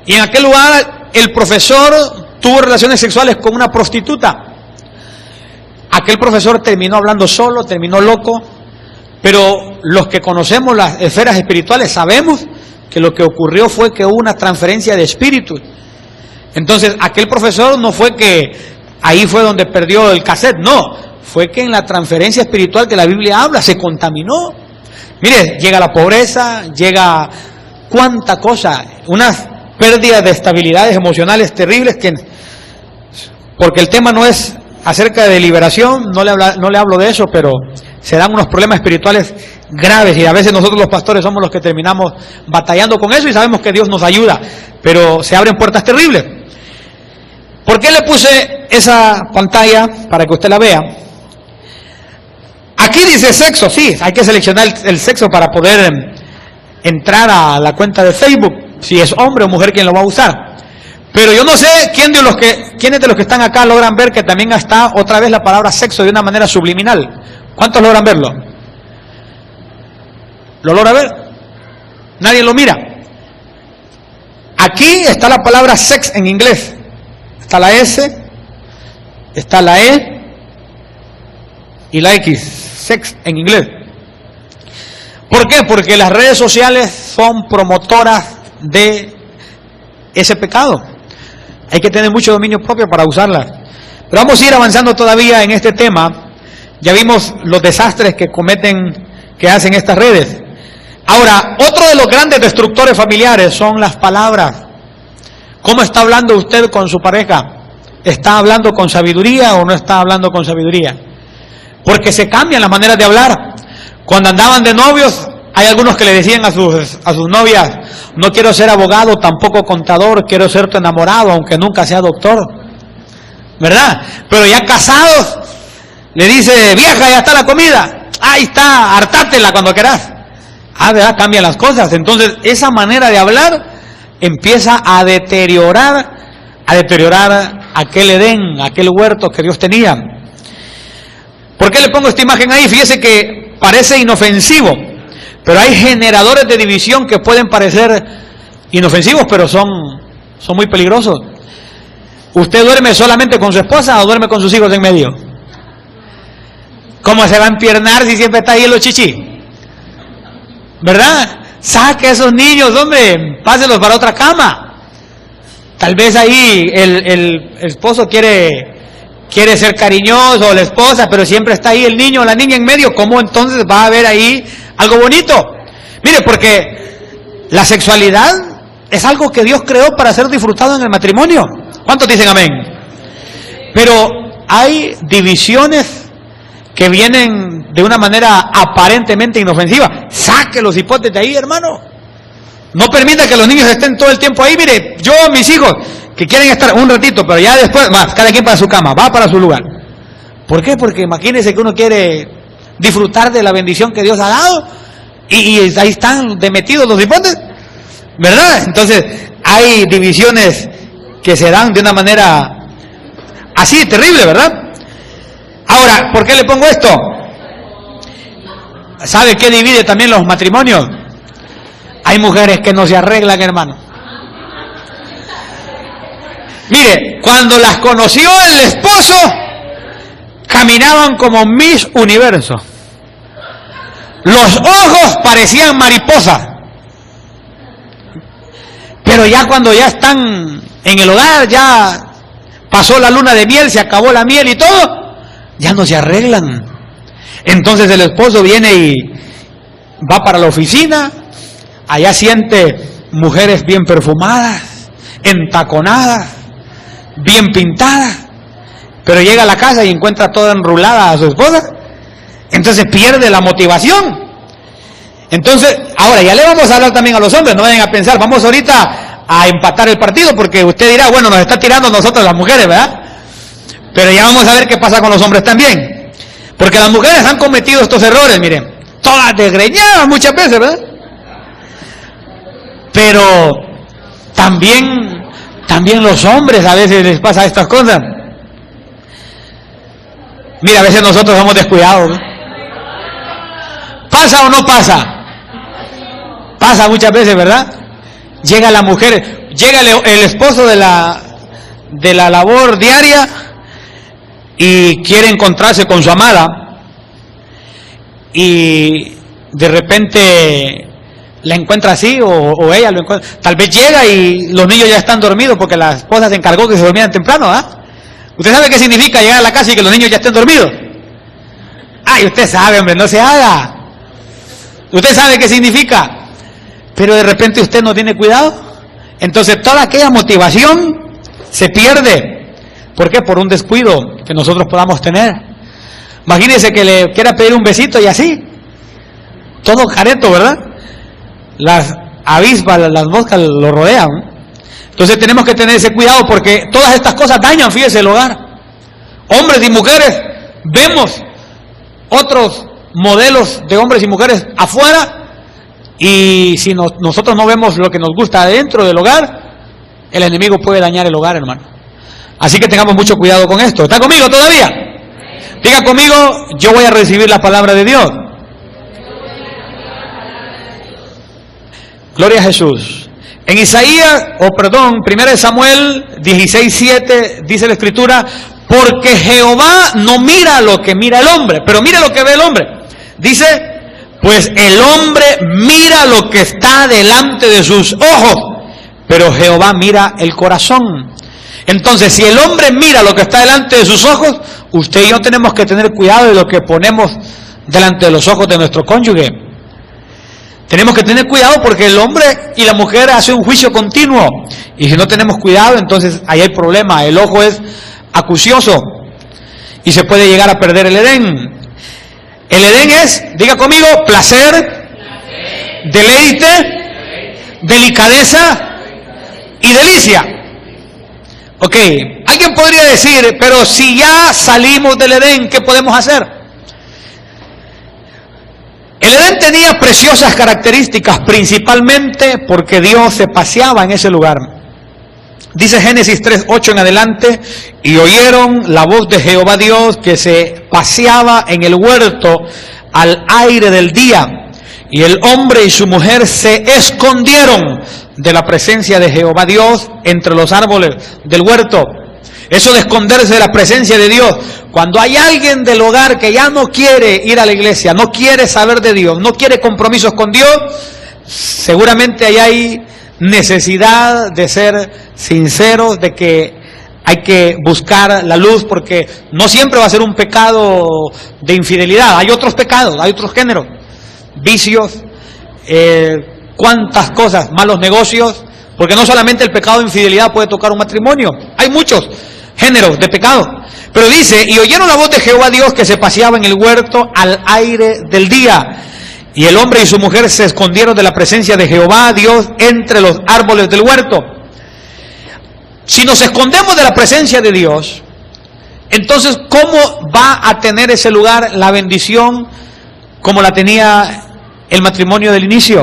y en aquel lugar el profesor tuvo relaciones sexuales con una prostituta. Aquel profesor terminó hablando solo, terminó loco, pero los que conocemos las esferas espirituales sabemos que lo que ocurrió fue que hubo una transferencia de espíritus. Entonces aquel profesor no fue que ahí fue donde perdió el cassette, no, fue que en la transferencia espiritual que la Biblia habla se contaminó. Mire, llega la pobreza, llega cuánta cosa, unas pérdidas de estabilidades emocionales terribles, que porque el tema no es acerca de liberación, no le hablo de eso, pero se dan unos problemas espirituales graves y a veces nosotros los pastores somos los que terminamos batallando con eso y sabemos que Dios nos ayuda, pero se abren puertas terribles. ¿Por qué le puse esa pantalla? Para que usted la vea. Aquí dice sexo, sí, hay que seleccionar el sexo para poder entrar a la cuenta de Facebook, si es hombre o mujer quien lo va a usar. Pero yo no sé quiénes de los que están acá logran ver que también está otra vez la palabra sexo de una manera subliminal. ¿Cuántos logran verlo? ¿Lo logra ver? ¿Nadie lo mira? Aquí está la palabra sex en inglés. Está la S, está la E y la X. Sex en inglés. ¿Por qué? Porque las redes sociales son promotoras de ese pecado. Hay que tener mucho dominio propio para usarlas. Pero vamos a ir avanzando todavía en este tema. Ya vimos los desastres que hacen estas redes. Ahora, otro de los grandes destructores familiares son las palabras. ¿Cómo está hablando usted con su pareja? ¿Está hablando con sabiduría o no está hablando con sabiduría? Porque se cambian las maneras de hablar. Cuando andaban de novios, hay algunos que le decían a sus novias, no quiero ser abogado, tampoco contador, quiero ser tu enamorado, aunque nunca sea doctor. ¿Verdad? Pero ya casados, le dice, vieja, ya está la comida. Ahí está, hartátela cuando querás. ¿Verdad? Cambian las cosas. Entonces, esa manera de hablar empieza a deteriorar aquel Edén, aquel huerto que Dios tenía. ¿Por qué le pongo esta imagen ahí? Fíjese que parece inofensivo, pero hay generadores de división que pueden parecer inofensivos, pero son muy peligrosos. ¿Usted duerme solamente con su esposa o duerme con sus hijos en medio? ¿Cómo se va a empiernar si siempre está ahí en los chichi? ¿Verdad? Saque a esos niños, hombre, páselos para otra cama. Tal vez ahí el esposo quiere ser cariñoso, o la esposa, pero siempre está ahí el niño o la niña en medio. ¿Cómo entonces va a haber ahí algo bonito? Mire, porque La sexualidad es algo que Dios creó para ser disfrutado en el matrimonio. ¿Cuántos dicen amén? Pero hay divisiones que vienen de una manera aparentemente inofensiva. Saque los hipotes de ahí, hermano. No permita que los niños estén todo el tiempo ahí. Mire, yo, mis hijos, que quieren estar un ratito, pero ya después, más, cada quien para su cama, va para su lugar. ¿Por qué? Porque imagínense que uno quiere disfrutar de la bendición que Dios ha dado y ahí están metidos los hipotes, ¿verdad? Entonces, hay divisiones que se dan de una manera así, terrible, ¿verdad? Ahora, ¿por qué le pongo esto? ¿Sabe qué divide también los matrimonios? Hay mujeres que no se arreglan, hermano. Mire, cuando las conoció el esposo, caminaban como Miss Universo. Los ojos parecían mariposas. Pero ya cuando ya están en el hogar, ya pasó la luna de miel, se acabó la miel y todo, ya no se arreglan. Entonces el esposo viene y va para la oficina, allá siente mujeres bien perfumadas, entaconadas, bien pintadas, pero llega a la casa y encuentra toda enrulada a su esposa, entonces pierde la motivación. Entonces, ahora ya le vamos a hablar también a los hombres, no vayan a pensar, vamos ahorita a empatar el partido, porque usted dirá, bueno, nos está tirando nosotros las mujeres, ¿verdad? Pero ya vamos a ver qué pasa con los hombres también, porque las mujeres han cometido estos errores, miren, todas desgreñadas muchas veces, ¿verdad? Pero también los hombres a veces les pasa estas cosas. Mira, a veces nosotros somos descuidados, ¿no? ¿Pasa o no pasa? Pasa muchas veces, ¿verdad? Llega la mujer, llega el esposo de la labor diaria y quiere encontrarse con su amada y de repente la encuentra así o ella lo encuentra. Tal vez llega y los niños ya están dormidos porque la esposa se encargó que se dormieran temprano, ¿ah? ¿Usted sabe qué significa llegar a la casa y que los niños ya estén dormidos? Ay, usted sabe, hombre, no se haga. Usted sabe qué significa. Pero de repente usted no tiene cuidado. Entonces toda aquella motivación se pierde. ¿Por qué? Por un descuido que nosotros podamos tener. Imagínese que le quiera pedir un besito y así. Todo careto, ¿verdad? Las avispas, las moscas lo rodean. Entonces tenemos que tener ese cuidado porque todas estas cosas dañan, fíjese, el hogar. Hombres y mujeres, vemos otros modelos de hombres y mujeres afuera y si nosotros no vemos lo que nos gusta dentro del hogar, el enemigo puede dañar el hogar, hermano. Así que tengamos mucho cuidado con esto. ¿Está conmigo todavía? Diga conmigo, yo voy a recibir la palabra de Dios. Gloria a Jesús. En Isaías, 1 Samuel 16:7 dice la Escritura, porque Jehová no mira lo que mira el hombre, pero mira lo que ve el hombre. Dice, pues el hombre mira lo que está delante de sus ojos, pero Jehová mira el corazón. Entonces, si el hombre mira lo que está delante de sus ojos, usted y yo tenemos que tener cuidado de lo que ponemos delante de los ojos de nuestro cónyuge. Tenemos que tener cuidado porque el hombre y la mujer hacen un juicio continuo. Y si no tenemos cuidado, entonces ahí hay problema. El ojo es acucioso y se puede llegar a perder el Edén. El Edén es, diga conmigo, placer, deleite, delicadeza y delicia. Ok, alguien podría decir, pero si ya salimos del Edén, ¿qué podemos hacer? El Edén tenía preciosas características, principalmente porque Dios se paseaba en ese lugar. Dice Génesis 3:8 en adelante, y oyeron la voz de Jehová Dios que se paseaba en el huerto al aire del día, y el hombre y su mujer se escondieron de la presencia de Jehová Dios entre los árboles del huerto. Eso de esconderse de la presencia de Dios, cuando hay alguien del hogar que ya no quiere ir a la iglesia, no quiere saber de Dios, no quiere compromisos con Dios, seguramente ahí hay necesidad de ser sinceros, de que hay que buscar la luz, porque no siempre va a ser un pecado de infidelidad, hay otros pecados, hay otros géneros, vicios, cuántas cosas, malos negocios, porque no solamente el pecado de infidelidad puede tocar un matrimonio, hay muchos géneros de pecado. Pero dice, y oyeron la voz de Jehová Dios que se paseaba en el huerto al aire del día. Y el hombre y su mujer se escondieron de la presencia de Jehová Dios entre los árboles del huerto. Si nos escondemos de la presencia de Dios, entonces ¿cómo va a tener ese lugar la bendición como la tenía el matrimonio del inicio?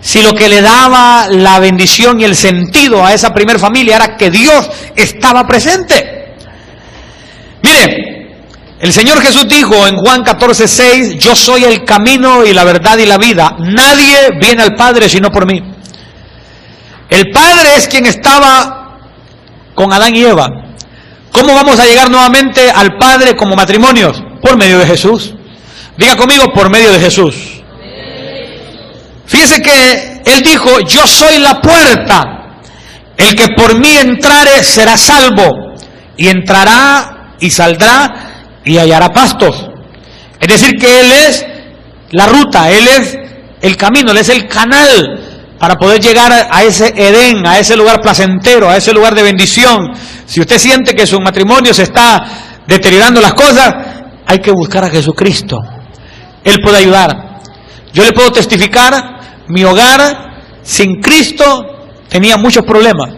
Si lo que le daba la bendición y el sentido a esa primer familia era que Dios estaba presente. Mire, el Señor Jesús dijo en Juan 14:6, yo soy el camino y la verdad y la vida. Nadie viene al Padre sino por mí. El Padre es quien estaba con Adán y Eva. ¿Cómo vamos a llegar nuevamente al Padre como matrimonios? Por medio de Jesús. Diga conmigo, por medio de Jesús. Fíjese que Él dijo, yo soy la puerta. El que por mí entrare será salvo. Y entrará y saldrá y hallará pastos. Es decir, que Él es la ruta, Él es el camino, Él es el canal para poder llegar a ese Edén, a ese lugar placentero, a ese lugar de bendición. Si usted siente que su matrimonio se está deteriorando las cosas, hay que buscar a Jesucristo. Él puede ayudar. Yo le puedo testificar, mi hogar sin Cristo tenía muchos problemas.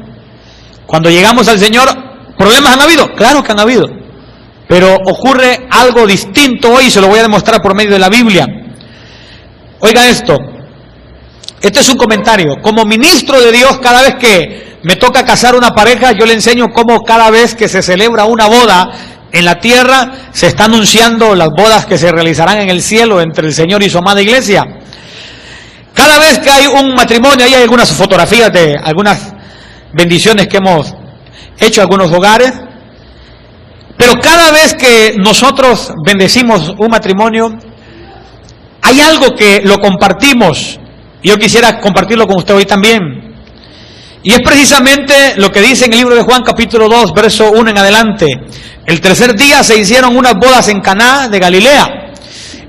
Cuando llegamos al Señor, ¿problemas han habido? Claro que han habido. Pero ocurre algo distinto hoy, se lo voy a demostrar por medio de la Biblia. Oiga esto, este es un comentario. Como ministro de Dios, cada vez que me toca casar una pareja, yo le enseño cómo cada vez que se celebra una boda en la tierra, se está anunciando las bodas que se realizarán en el cielo entre el Señor y su amada iglesia. Cada vez que hay un matrimonio, ahí hay algunas fotografías de algunas bendiciones que hemos hecho en algunos hogares, pero cada vez que nosotros bendecimos un matrimonio, hay algo que lo compartimos, y yo quisiera compartirlo con usted hoy también. Y es precisamente lo que dice en el libro de Juan capítulo 2, verso 1 en adelante. El tercer día se hicieron unas bodas en Caná de Galilea.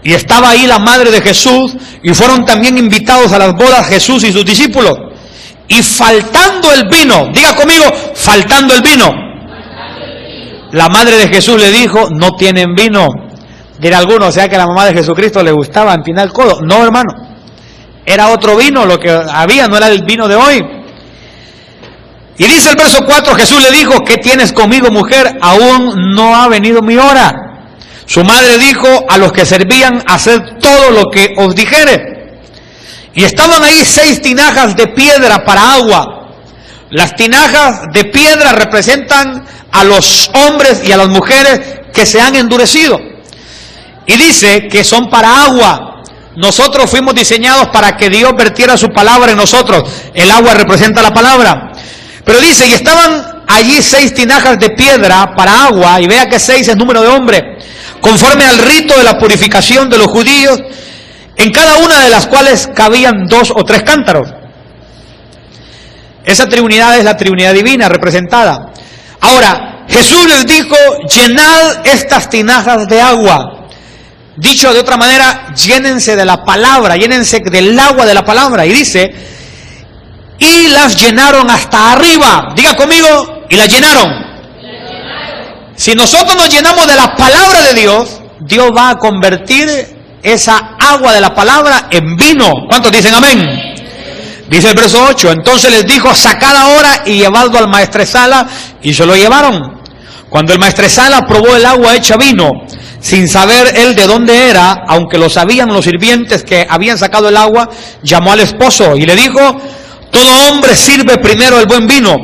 Y estaba ahí la madre de Jesús, y fueron también invitados a las bodas Jesús y sus discípulos. Y faltando el vino, diga conmigo, faltando el vino. La madre de Jesús le dijo, no tienen vino. Dirá alguno, o sea que a la mamá de Jesucristo le gustaba empinar el codo. No, hermano, era otro vino lo que había, no era el vino de hoy. Y dice el verso 4, Jesús le dijo, ¿qué tienes conmigo, mujer? Aún no ha venido mi hora. Su madre dijo a los que servían, haced todo lo que os dijere. Y estaban ahí 6 tinajas de piedra para agua. Las tinajas de piedra representan a los hombres y a las mujeres que se han endurecido. Y dice que son para agua. Nosotros fuimos diseñados para que Dios vertiera su palabra en nosotros. El agua representa la palabra. Pero dice, y estaban allí 6 tinajas de piedra para agua, y vea que 6 es número de hombre, conforme al rito de la purificación de los judíos, en cada una de las cuales cabían 2 o 3 cántaros. Esa Trinidad es la Trinidad divina representada. Ahora, Jesús les dijo, llenad estas tinajas de agua. Dicho de otra manera, llénense de la palabra, llénense del agua de la palabra. Y dice, y las llenaron hasta arriba. Diga conmigo, y las llenaron. Si nosotros nos llenamos de la palabra de Dios, Dios va a convertir esa agua de la palabra en vino. ¿Cuántos dicen amén? Dice el verso 8, entonces les dijo, sacad ahora y llevadlo al maestresala, y se lo llevaron. Cuando el maestresala probó el agua hecha vino, sin saber él de dónde era, aunque lo sabían los sirvientes que habían sacado el agua, llamó al esposo y le dijo, todo hombre sirve primero el buen vino,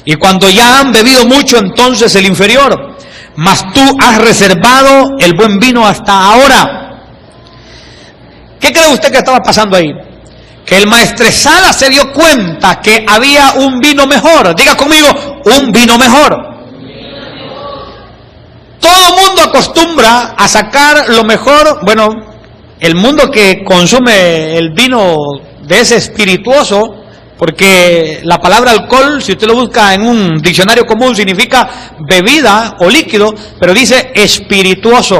y cuando ya han bebido mucho, entonces el inferior. Mas tú has reservado el buen vino hasta ahora. ¿Qué cree usted que estaba pasando ahí? Que el maestresala se dio cuenta que había un vino mejor. Diga conmigo, un vino mejor. Todo mundo acostumbra a sacar lo mejor. Bueno, el mundo que consume el vino de ese espirituoso, porque la palabra alcohol, si usted lo busca en un diccionario común, significa bebida o líquido, pero dice espirituoso.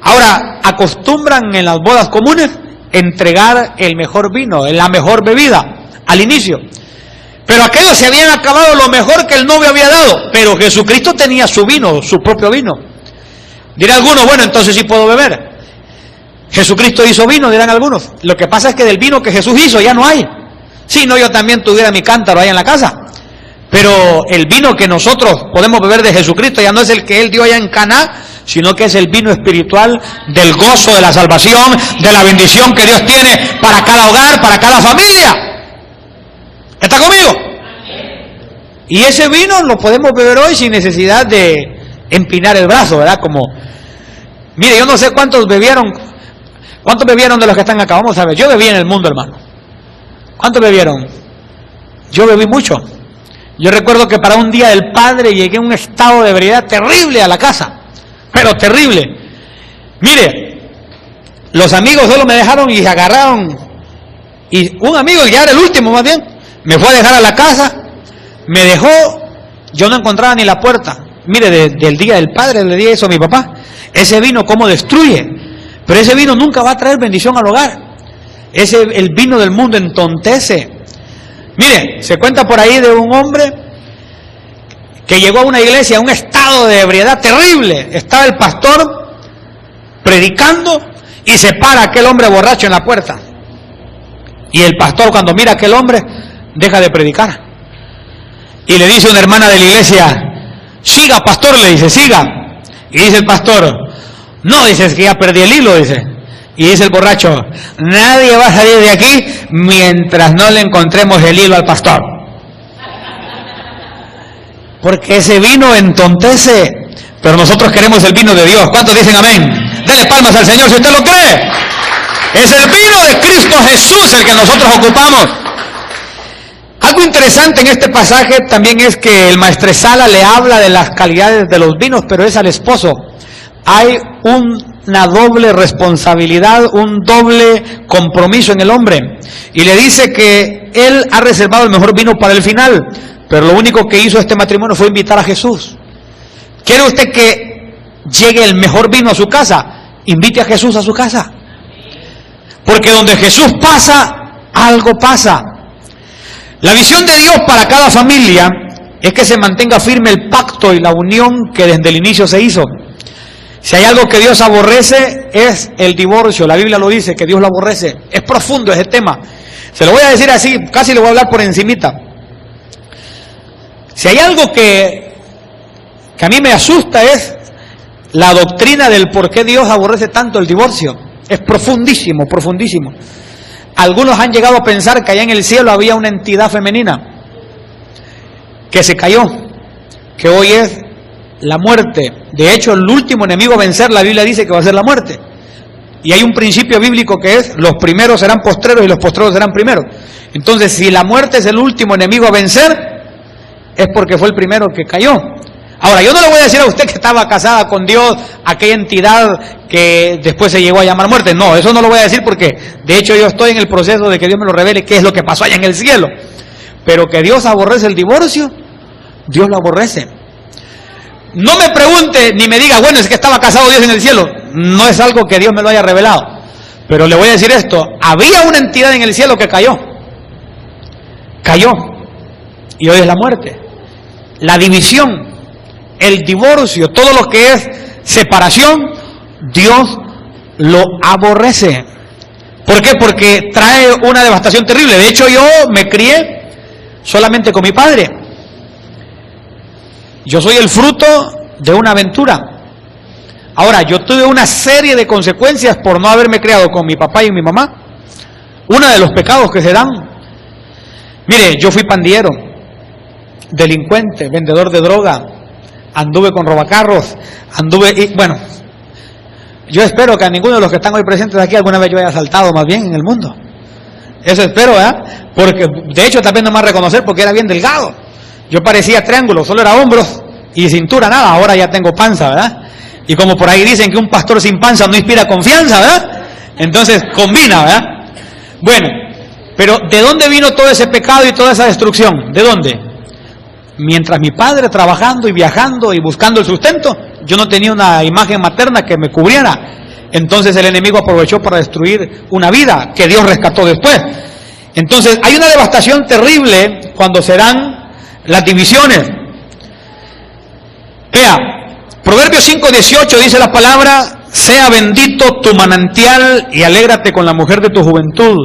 Ahora, acostumbran en las bodas comunes entregar el mejor vino, la mejor bebida, al inicio. Pero aquellos se habían acabado lo mejor que el novio había dado, pero Jesucristo tenía su vino, su propio vino. Dirán algunos, bueno, entonces sí puedo beber. Jesucristo hizo vino, dirán algunos. Lo que pasa es que del vino que Jesús hizo ya no hay. Si no, yo también tuviera mi cántaro ahí en la casa. Pero el vino que nosotros podemos beber de Jesucristo ya no es el que Él dio allá en Caná, sino que es el vino espiritual del gozo, de la salvación, de la bendición que Dios tiene para cada hogar, para cada familia. ¿Está conmigo? Y ese vino lo podemos beber hoy sin necesidad de empinar el brazo, ¿verdad? Como, mire, yo no sé cuántos bebieron de los que están acá. Vamos a ver, yo bebí en el mundo, hermano. ¿Cuántos bebieron? Yo bebí mucho. Yo recuerdo que para un día del Padre llegué a un estado de ebriedad terrible a la casa, pero terrible. Mire, los amigos solo me dejaron y se agarraron, y un amigo, ya era el último más bien, me fue a dejar a la casa, me dejó, yo no encontraba ni la puerta. Mire, del día del Padre le di eso a mi papá. Ese vino cómo destruye, pero ese vino nunca va a traer bendición al hogar. El vino del mundo entontece. Mire, se cuenta por ahí de un hombre que llegó a una iglesia, a un estado de ebriedad terrible. Estaba el pastor predicando y se para aquel hombre borracho en la puerta. Y el pastor, cuando mira a aquel hombre, deja de predicar. Y le dice una hermana de la iglesia, siga pastor, le dice, siga. Y dice el pastor, no, dice, es que ya perdí el hilo, dice. Y dice el borracho, nadie va a salir de aquí mientras no le encontremos el hilo al pastor. Porque ese vino entontece, pero nosotros queremos el vino de Dios. ¿Cuántos dicen amén? Denle palmas al Señor si usted lo cree. Es el vino de Cristo Jesús el que nosotros ocupamos. Algo interesante en este pasaje también es que el maestresala le habla de las calidades de los vinos, pero es al esposo. Hay una doble responsabilidad, un doble compromiso en el hombre. Y le dice que él ha reservado el mejor vino para el final, pero lo único que hizo este matrimonio fue invitar a Jesús. ¿Quiere usted que llegue el mejor vino a su casa? Invite a Jesús a su casa. Porque donde Jesús pasa, algo pasa. La visión de Dios para cada familia es que se mantenga firme el pacto y la unión que desde el inicio se hizo. Si hay algo que Dios aborrece es el divorcio. La Biblia lo dice, que Dios lo aborrece. Es profundo ese tema. Se lo voy a decir así, casi le voy a hablar por encimita. Si hay algo que a mí me asusta es la doctrina del por qué Dios aborrece tanto el divorcio. Es profundísimo, profundísimo. Algunos han llegado a pensar que allá en el cielo había una entidad femenina que se cayó, que hoy es la muerte. De hecho, el último enemigo a vencer, la Biblia dice que va a ser la muerte. Y hay un principio bíblico que es, los primeros serán postreros y los postreros serán primeros. Entonces, si la muerte es el último enemigo a vencer, es porque fue el primero que cayó. Ahora, yo no le voy a decir a usted que estaba casada con Dios, aquella entidad que después se llegó a llamar muerte. No, eso no lo voy a decir porque, de hecho, yo estoy en el proceso de que Dios me lo revele qué es lo que pasó allá en el cielo. Pero que Dios aborrece el divorcio, Dios lo aborrece. No me pregunte ni me diga, bueno, es que estaba casado Dios en el cielo. No es algo que Dios me lo haya revelado. Pero le voy a decir esto, había una entidad en el cielo que cayó. Cayó. Y hoy es la muerte. La división, el divorcio, todo lo que es separación, Dios lo aborrece. ¿Por qué? Porque trae una devastación terrible. De hecho, yo me crié solamente con mi padre. Yo soy el fruto de una aventura. Ahora, yo tuve una serie de consecuencias por no haberme criado con mi papá y mi mamá. Uno de los pecados que se dan. Mire, yo fui pandillero, delincuente, vendedor de droga, anduve con robacarros, bueno, yo espero que a ninguno de los que están hoy presentes aquí alguna vez yo haya asaltado más bien en el mundo. Eso espero, ¿verdad? Porque de hecho también no me va a reconocer porque era bien delgado. Yo parecía triángulo, solo era hombros y cintura, nada. Ahora ya tengo panza, ¿verdad? Y como por ahí dicen que un pastor sin panza no inspira confianza, ¿verdad? Entonces combina, ¿verdad? Bueno, pero ¿de dónde vino todo ese pecado y toda esa destrucción? ¿De dónde? Mientras mi padre trabajando y viajando y buscando el sustento, yo no tenía una imagen materna que me cubriera. entonces el enemigo aprovechó para destruir una vida que Dios rescató después. Entonces hay una devastación terrible cuando se dan las divisiones. Vea, Proverbios 5:18 dice la palabra: sea bendito tu manantial y alégrate con la mujer de tu juventud.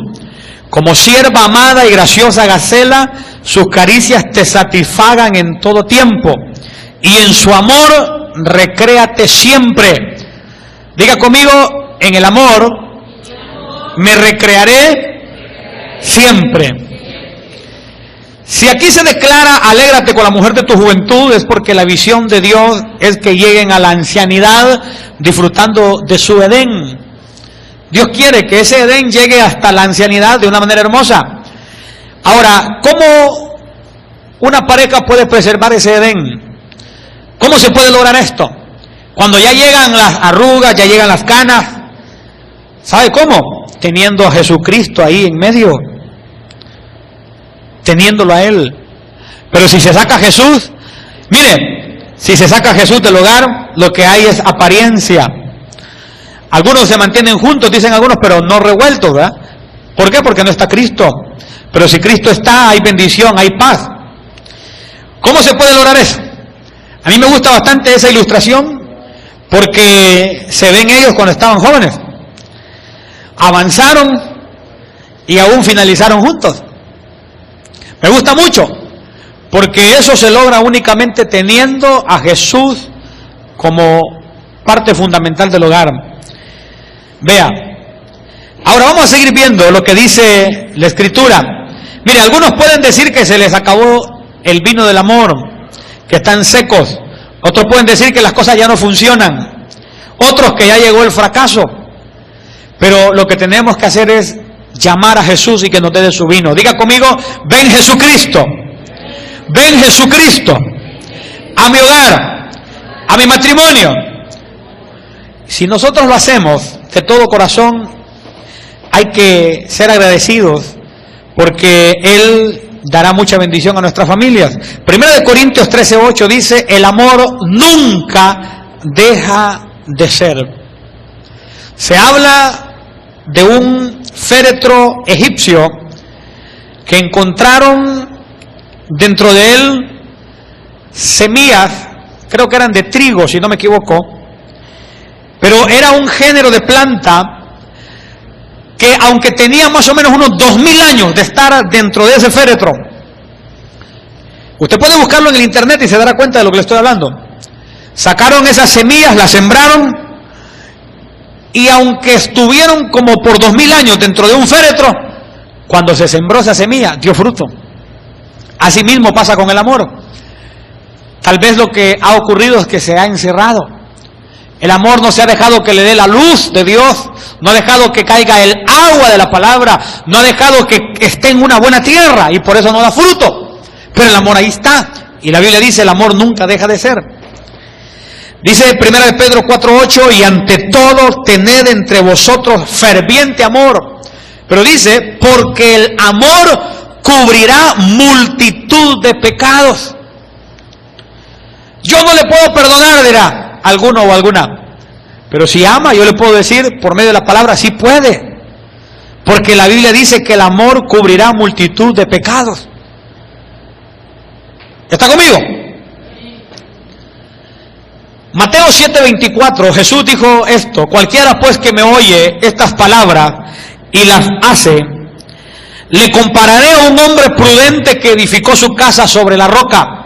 Como sierva amada y graciosa Gacela, sus caricias te satisfagan en todo tiempo, y en su amor recréate siempre. Diga conmigo: en el amor me recrearé siempre. Si aquí se declara alégrate con la mujer de tu juventud, es porque la visión de Dios es que lleguen a la ancianidad disfrutando de su Edén. Dios quiere que ese Edén llegue hasta la ancianidad de una manera hermosa. Ahora, ¿cómo una pareja puede preservar ese Edén? ¿Cómo se puede lograr esto? Cuando ya llegan las arrugas, ya llegan las canas, ¿sabe cómo? Teniendo a Jesucristo ahí en medio, teniéndolo a Él. Pero si se saca a Jesús, mire, si se saca a Jesús del hogar, lo que hay es apariencia. Algunos se mantienen juntos, dicen algunos, pero no revueltos, ¿verdad? ¿Por qué? Porque no está Cristo. Pero si Cristo está, hay bendición, hay paz. ¿Cómo se puede lograr eso? A mí me gusta bastante esa ilustración, porque se ven ellos cuando estaban jóvenes. Avanzaron y aún finalizaron juntos. Me gusta mucho, porque eso se logra únicamente teniendo a Jesús como parte fundamental del hogar. Vea, ahora vamos a seguir viendo lo que dice la Escritura. Mire, algunos pueden decir que se les acabó el vino del amor, que están secos. Otros pueden decir que las cosas ya no funcionan. Otros que ya llegó el fracaso. Pero lo que tenemos que hacer es llamar a Jesús y que nos dé de su vino. Diga conmigo: ven Jesucristo. Ven Jesucristo a mi hogar, a mi matrimonio. Si nosotros lo hacemos de todo corazón, hay que ser agradecidos, porque Él dará mucha bendición a nuestras familias. 1 Corintios 13:8 dice: el amor nunca deja de ser. Se habla de un féretro egipcio que encontraron dentro de él semillas, creo que eran de trigo, si no me equivoco, pero era un género de planta que, aunque tenía más o menos unos 2000 años de estar dentro de ese féretro, usted puede buscarlo en el internet y se dará cuenta de lo que le estoy hablando. Sacaron esas semillas, las sembraron, y aunque estuvieron como por 2000 años dentro de un féretro, cuando se sembró esa semilla, dio fruto. Así mismo pasa con el amor. Tal vez lo que ha ocurrido es que se ha encerrado. El amor no se ha dejado que le dé la luz de Dios, no ha dejado que caiga el agua de la palabra, no ha dejado que esté en una buena tierra, y por eso no da fruto. Pero el amor ahí está, y la Biblia dice: el amor nunca deja de ser. Dice 1 Pedro 4:8: y ante todo tened entre vosotros ferviente amor. Pero dice: porque el amor cubrirá multitud de pecados. Yo no le puedo perdonar, dirá alguno o alguna, pero si ama, yo le puedo decir por medio de la palabra: sí puede, porque la Biblia dice que el amor cubrirá multitud de pecados. ¿Está conmigo? Mateo 7:24, Jesús dijo esto: cualquiera pues que me oye estas palabras y las hace, le compararé a un hombre prudente que edificó su casa sobre la roca.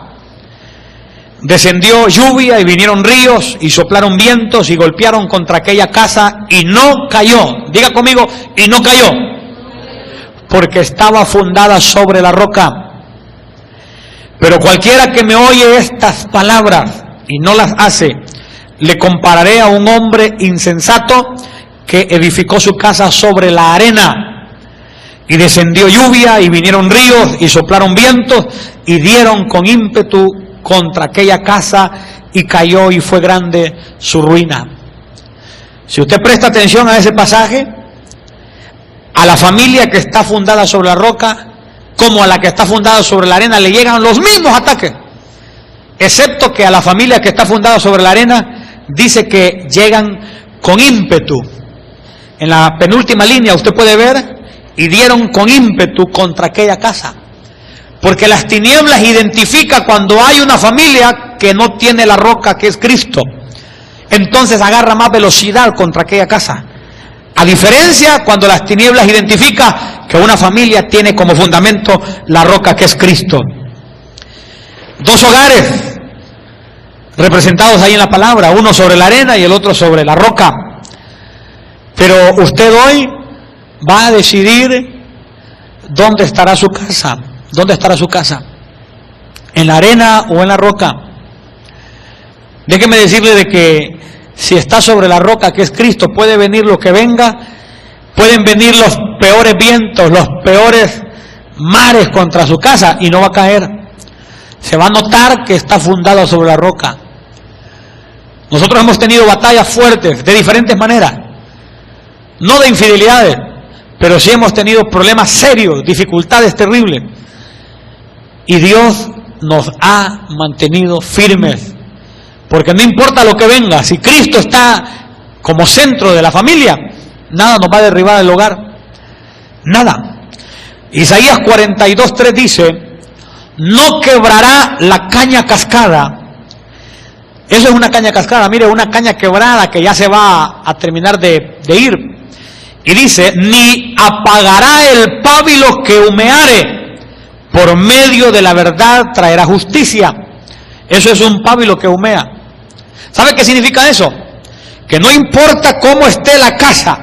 Descendió lluvia y vinieron ríos y soplaron vientos y golpearon contra aquella casa y no cayó. Diga conmigo: y no cayó, porque estaba fundada sobre la roca. Pero cualquiera que me oye estas palabras y no las hace, le compararé a un hombre insensato que edificó su casa sobre la arena. Y descendió lluvia y vinieron ríos y soplaron vientos y dieron con ímpetu contra aquella casa y cayó, y fue grande su ruina. Si usted presta atención a ese pasaje, a la familia que está fundada sobre la roca como a la que está fundada sobre la arena le llegan los mismos ataques, excepto que a la familia que está fundada sobre la arena dice que llegan con ímpetu. En la penúltima línea usted puede ver, y dieron con ímpetu contra aquella casa. Porque las tinieblas identifica cuando hay una familia que no tiene la roca que es Cristo. Entonces agarra más velocidad contra aquella casa. A diferencia cuando las tinieblas identifica que una familia tiene como fundamento la roca que es Cristo. Dos hogares representados ahí en la palabra, uno sobre la arena y el otro sobre la roca. Pero usted hoy va a decidir dónde estará su casa. ¿Dónde estará su casa? ¿En la arena o en la roca? Déjeme decirle de que si está sobre la roca que es Cristo, puede venir lo que venga, pueden venir los peores vientos, los peores mares contra su casa y no va a caer. Se va a notar que está fundado sobre la roca. Nosotros hemos tenido batallas fuertes de diferentes maneras, no de infidelidades, pero sí hemos tenido problemas serios, dificultades terribles. Y Dios nos ha mantenido firmes. Porque no importa lo que venga, si Cristo está como centro de la familia, nada nos va a derribar del hogar. Nada. Isaías 42:3 dice, no quebrará la caña cascada. Eso es una caña cascada, mire, una caña quebrada que ya se va a terminar de ir. Y dice, ni apagará el pábilo que humeare, por medio de la verdad traerá justicia. Eso es un pábilo que humea. ¿Sabe qué significa eso? Que no importa cómo esté la casa,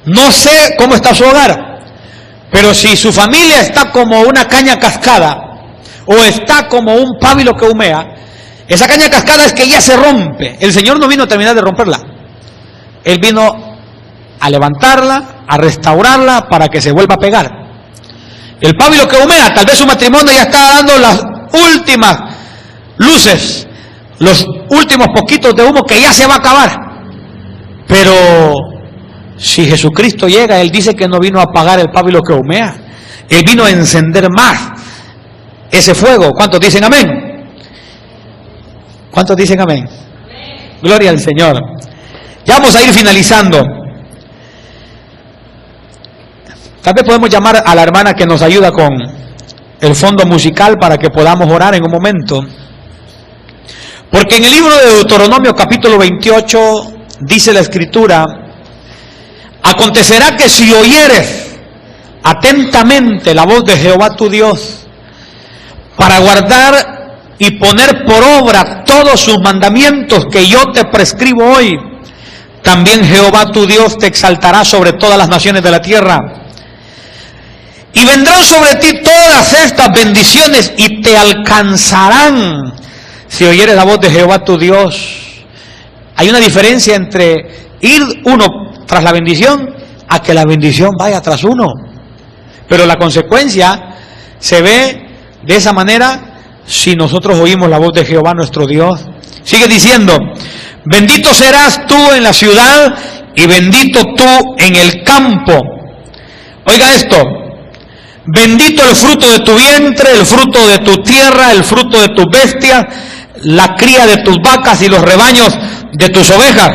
no sé cómo está su hogar, pero si su familia está como una caña cascada, o está como un pábilo que humea, esa caña cascada es que ya se rompe. El Señor no vino a terminar de romperla. Él vino a levantarla, a restaurarla para que se vuelva a pegar. El pábilo que humea, tal vez su matrimonio ya está dando las últimas luces, los últimos poquitos de humo que ya se va a acabar. Pero si Jesucristo llega, Él dice que no vino a apagar el pábilo que humea. Él vino a encender más ese fuego. ¿Cuántos dicen amén? ¿Cuántos dicen amén? Gloria al Señor. Ya vamos a ir finalizando. Tal vez podemos llamar a la hermana que nos ayuda con el fondo musical para que podamos orar en un momento. Porque en el libro de Deuteronomio capítulo 28 dice la Escritura, acontecerá que si oyeres atentamente la voz de Jehová tu Dios, para guardar y poner por obra todos sus mandamientos que yo te prescribo hoy, también Jehová tu Dios te exaltará sobre todas las naciones de la tierra. Y vendrán sobre ti todas estas bendiciones y te alcanzarán si oyeres la voz de Jehová tu Dios. Hay una diferencia entre ir uno tras la bendición a que la bendición vaya tras uno. Pero la consecuencia se ve de esa manera si nosotros oímos la voz de Jehová nuestro Dios. Sigue diciendo, bendito serás tú en la ciudad y bendito tú en el campo. Oiga esto. Bendito el fruto de tu vientre, el fruto de tu tierra, el fruto de tus bestias, la cría de tus vacas y los rebaños de tus ovejas.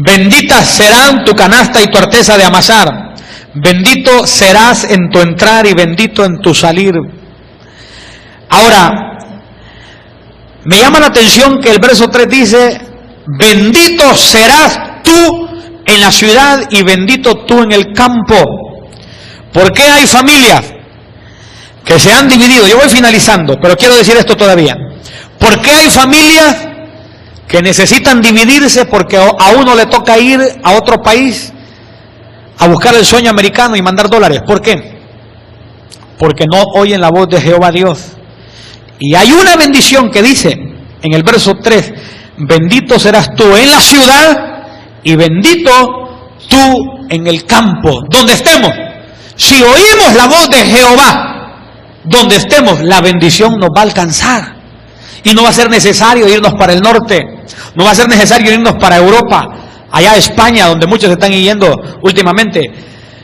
Benditas serán tu canasta y tu arteza de amasar. Bendito serás en tu entrar y bendito en tu salir. Ahora, me llama la atención que el verso 3 dice, bendito serás tú en la ciudad y bendito tú en el campo. ¿Por qué hay familias que se han dividido? Yo voy finalizando, pero quiero decir esto todavía. ¿Por qué hay familias que necesitan dividirse porque a uno le toca ir a otro país a buscar el sueño americano y mandar dólares? ¿Por qué? Porque no oyen la voz de Jehová Dios. Y hay una bendición que dice en el verso 3, bendito serás tú en la ciudad y bendito tú en el campo, donde estemos. Si oímos la voz de Jehová, donde estemos, la bendición nos va a alcanzar. Y no va a ser necesario irnos para el norte, no va a ser necesario irnos para Europa, allá a España, donde muchos están yendo últimamente.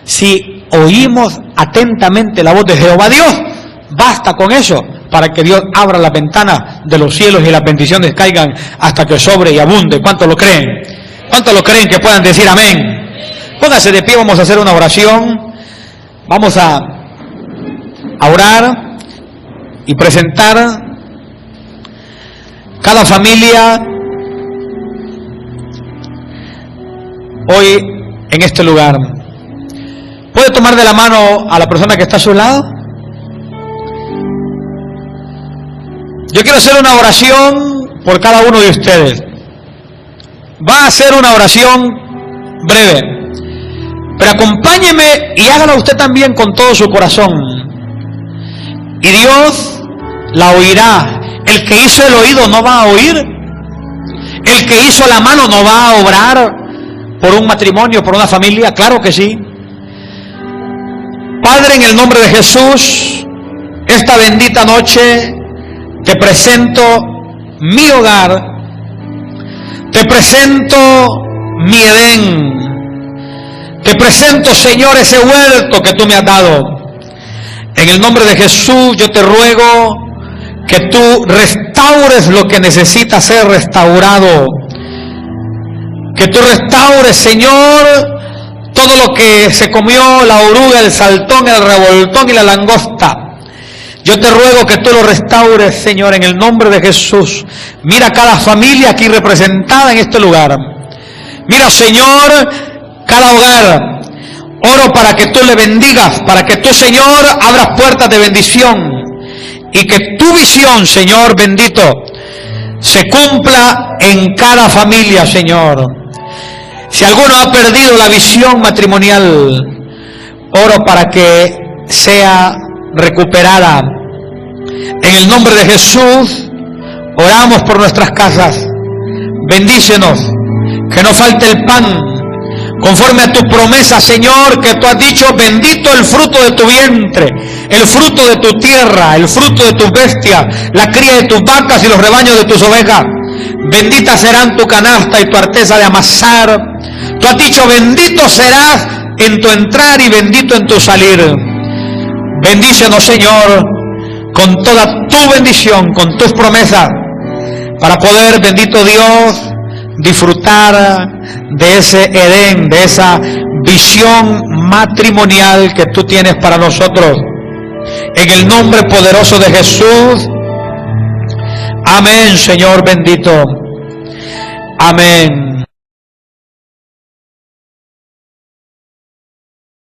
Si oímos atentamente la voz de Jehová Dios, basta con eso para que Dios abra las ventanas de los cielos y las bendiciones caigan hasta que sobre y abunde. ¿Cuántos lo creen? ¿Cuántos lo creen que puedan decir amén? Pónganse de pie, vamos a hacer una oración. Vamos a orar y presentar cada familia hoy en este lugar. ¿Puede tomar de la mano a la persona que está a su lado? Yo quiero hacer una oración por cada uno de ustedes. Va a ser una oración breve, pero acompáñeme y hágala usted también con todo su corazón. Y Dios la oirá. El que hizo el oído no va a oír. El que hizo la mano no va a obrar por un matrimonio, por una familia. Claro que sí. Padre, en el nombre de Jesús, esta bendita noche te presento mi hogar, te presento mi Edén, te presento, Señor, ese huerto que tú me has dado. En el nombre de Jesús yo te ruego que tú restaures lo que necesita ser restaurado, que tú restaures, Señor, todo lo que se comió la oruga, el saltón, el revoltón y la langosta. Yo te ruego que tú lo restaures, Señor, en el nombre de Jesús. Mira cada familia aquí representada en este lugar. Mira, Señor, cada hogar. Oro para que tú le bendigas, para que tú, Señor, abras puertas de bendición y que tu visión, Señor bendito, se cumpla en cada familia, Señor. Si alguno ha perdido la visión matrimonial, oro para que sea recuperada. En el nombre de Jesús, oramos por nuestras casas. Bendícenos, que no falte el pan, conforme a tu promesa, Señor, que tú has dicho: bendito el fruto de tu vientre, el fruto de tu tierra, el fruto de tus bestias, la cría de tus vacas y los rebaños de tus ovejas. Bendita serán tu canasta y tu arteza de amasar. Tú has dicho: bendito serás en tu entrar y bendito en tu salir. Bendícenos, Señor, con toda tu bendición, con tus promesas, para poder, bendito Dios, disfrutar de ese Edén, de esa visión matrimonial que tú tienes para nosotros. En el nombre poderoso de Jesús. Amén, Señor bendito. Amén.